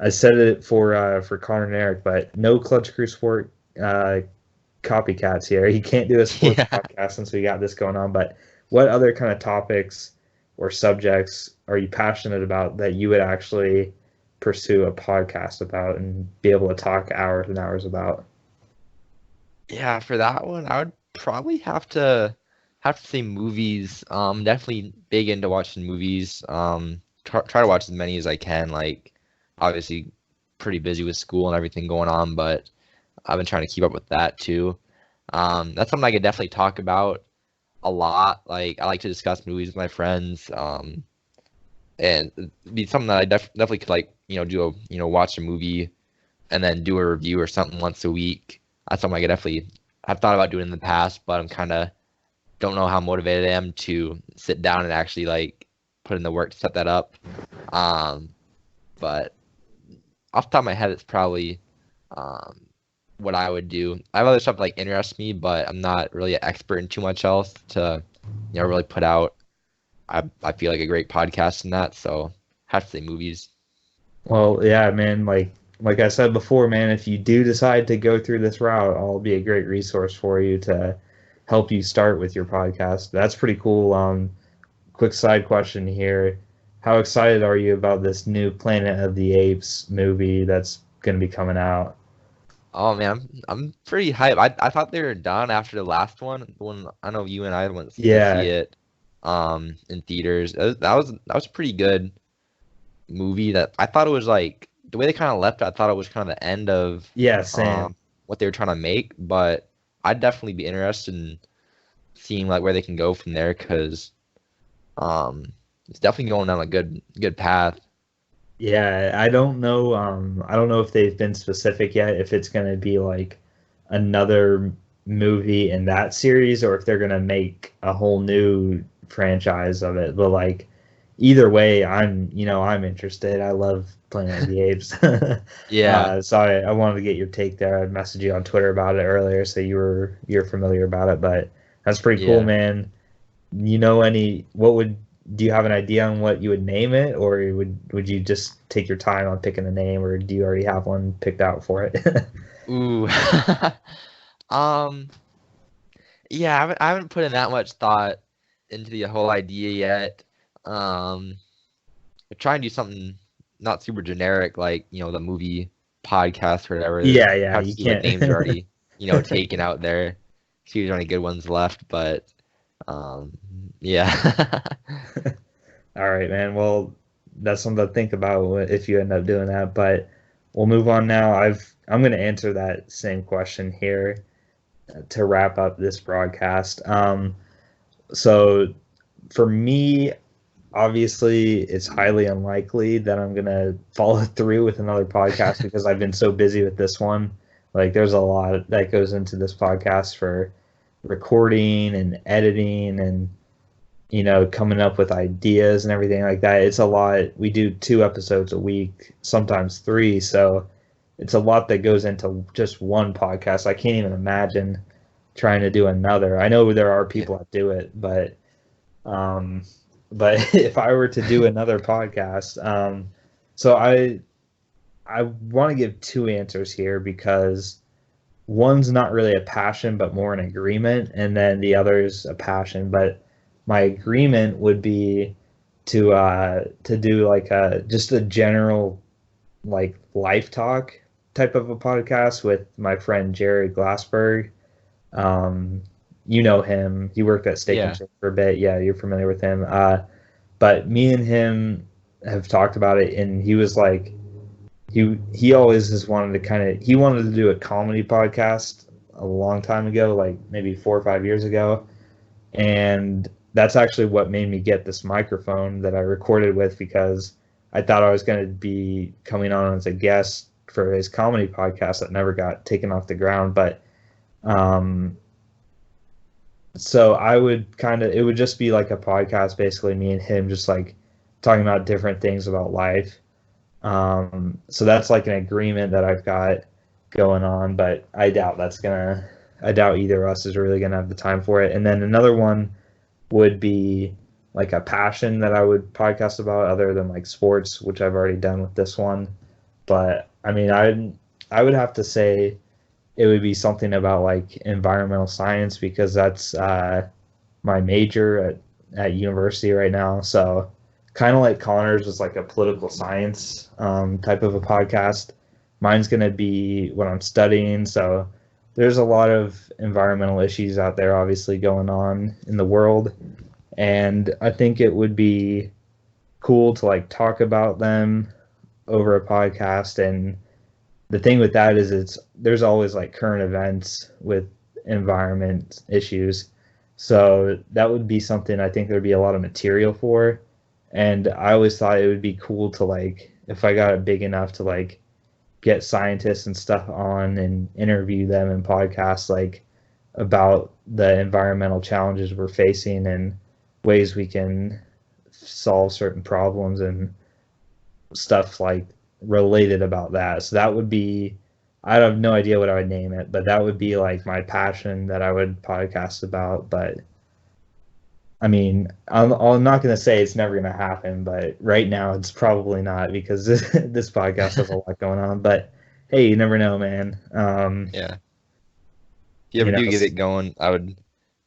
I said it for Connor and Eric, but no Clutch Crew Sport copycats here. You can't do a sports podcast since we got this going on, but what other kind of topics or subjects are you passionate about that you would actually pursue a podcast about and be able to talk hours and hours about? Yeah, for that one, I would probably have to say movies. Definitely big into watching movies. Try to watch as many as I can. Like, obviously, pretty busy with school and everything going on, but I've been trying to keep up with that too. That's something I could definitely talk about a lot. Like, I like to discuss movies with my friends. And it'd be something that I definitely could, like, do watch a movie and then do a review or something once a week. That's something I could definitely have thought about doing in the past, but I'm kind of don't know how motivated I am to sit down and actually like put in the work to set that up. But off the top of my head, it's probably what I would do. I have other stuff like interests me, but I'm not really an expert in too much else to really put out. I feel like a great podcast in that, so I have to say movies. Well, yeah, man, like I said before, man, if you do decide to go through this route, I'll be a great resource for you to help you start with your podcast. That's pretty cool. Quick side question here. How excited are you about this new Planet of the Apes movie that's going to be coming out? Oh man, I'm pretty hyped. I thought they were done after the last one. When I know you and I went to see it in theaters. That was a pretty good movie. That I thought it was like the way they kind of left it, I thought it was kind of the end of same. What they were trying to make, but I'd definitely be interested in seeing like where they can go from there because it's definitely going down a good path. Yeah, I don't know. I don't know if they've been specific yet, if it's going to be like another movie in that series or if they're going to make a whole new franchise of it. But like either way, I'm interested. I love Planet of the Apes. Yeah. So I wanted to get your take there. I messaged you on Twitter about it earlier, so you're familiar about it. But that's pretty cool, man. Do you have an idea on what you would name it, or would you just take your time on picking a name, or do you already have one picked out for it? Ooh. Yeah, I haven't put in that much thought into the whole idea yet. I try and do something not super generic, like the movie podcast or whatever. Yeah, you can't. Names are already taken out there. See if there's any good ones left, but yeah. All right, man. Well, that's something to think about if you end up doing that. But we'll move on now. I'm going to answer that same question here to wrap up this broadcast. So for me, obviously, it's highly unlikely that I'm going to follow through with another podcast because I've been so busy with this one. Like, there's a lot that goes into this podcast for recording and editing and coming up with ideas and everything like that. It's a lot. We do 2 episodes a week, sometimes 3. So it's a lot that goes into just one podcast. I can't even imagine trying to do another. I know there are people that do it, but if I were to do another podcast, so I want to give 2 answers here because one's not really a passion, but more an agreement, and then the other is a passion. But my agreement would be to do like just a general like life talk type of a podcast with my friend Jared Glassberg. You know him. He worked at Steak and Shake for a bit. Yeah, you're familiar with him. But me and him have talked about it, and he was like, he always has wanted to he wanted to do a comedy podcast a long time ago, like maybe 4 or 5 years ago. And that's actually what made me get this microphone that I recorded with, because I thought I was going to be coming on as a guest for his comedy podcast that never got taken off the ground. But so I would it would just be like a podcast, basically me and him just like talking about different things about life. So that's like an agreement that I've got going on, but I doubt either of us is really gonna have the time for it. And then another one would be like a passion that I would podcast about other than like sports, which I've already done with this one. But I mean, I would have to say it would be something about like environmental science, because that's my major at university right now. So kind of like Connor's was like a political science type of a podcast. Mine's going to be what I'm studying. So there's a lot of environmental issues out there obviously going on in the world. And I think it would be cool to like talk about them over a podcast. And the thing with that is there's always like current events with environment issues. So that would be something I think there'd be a lot of material for. And I always thought it would be cool to like, if I got it big enough to like get scientists and stuff on and interview them in podcasts like about the environmental challenges we're facing and ways we can solve certain problems and stuff like related about that. So that would be, I have no idea what I would name it, but that would be like my passion that I would podcast about. But I mean, I'm not going to say it's never going to happen, but right now it's probably not, because this podcast has a lot going on. But hey, you never know, man. Yeah. If you ever do get it going, I would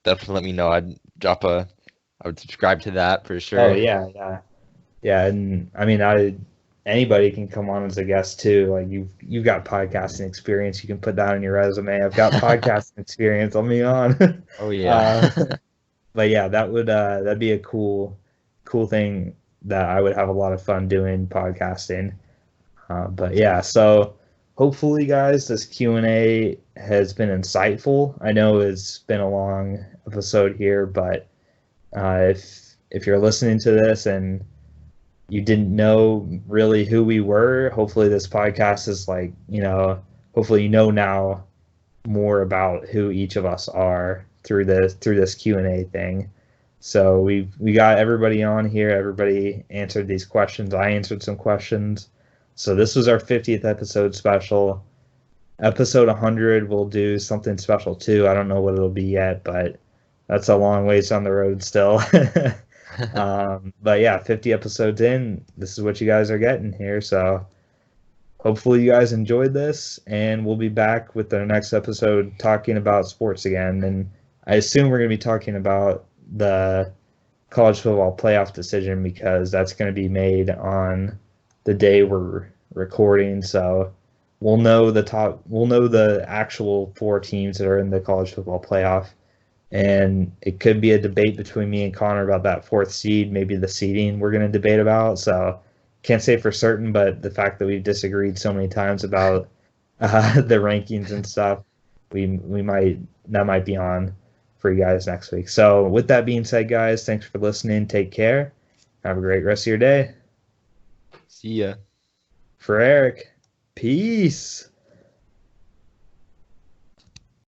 definitely let me know. I would subscribe to that for sure. Oh yeah. And I mean, anybody can come on as a guest too. Like you've got podcasting experience, you can put that on your resume. I've got podcasting experience. Let me on. Oh yeah. But yeah, that'd be a cool thing that I would have a lot of fun doing, podcasting. But yeah, so hopefully, guys, this Q&A has been insightful. I know it's been a long episode here, but if you're listening to this and you didn't know really who we were, hopefully this podcast is like, hopefully now more about who each of us are through this Q&A thing. So we got everybody on here. Everybody answered these questions. I answered some questions. So this was our 50th episode special. Episode 100, we'll do something special too. I don't know what it'll be yet, but that's a long ways on the road still. But yeah, 50 episodes in, this is what you guys are getting here. So hopefully you guys enjoyed this, and we'll be back with our next episode talking about sports again. And I assume we're going to be talking about the college football playoff decision, because that's going to be made on the day we're recording. So we'll know the actual 4 teams that are in the college football playoff. And it could be a debate between me and Connor about that 4th seed, maybe the seeding we're going to debate about. So can't say for certain, but the fact that we've disagreed so many times about the rankings and stuff, that might be on for you guys next week. So with that being said, guys, thanks for listening. Take care. Have a great rest of your day. See ya. For Eric, peace.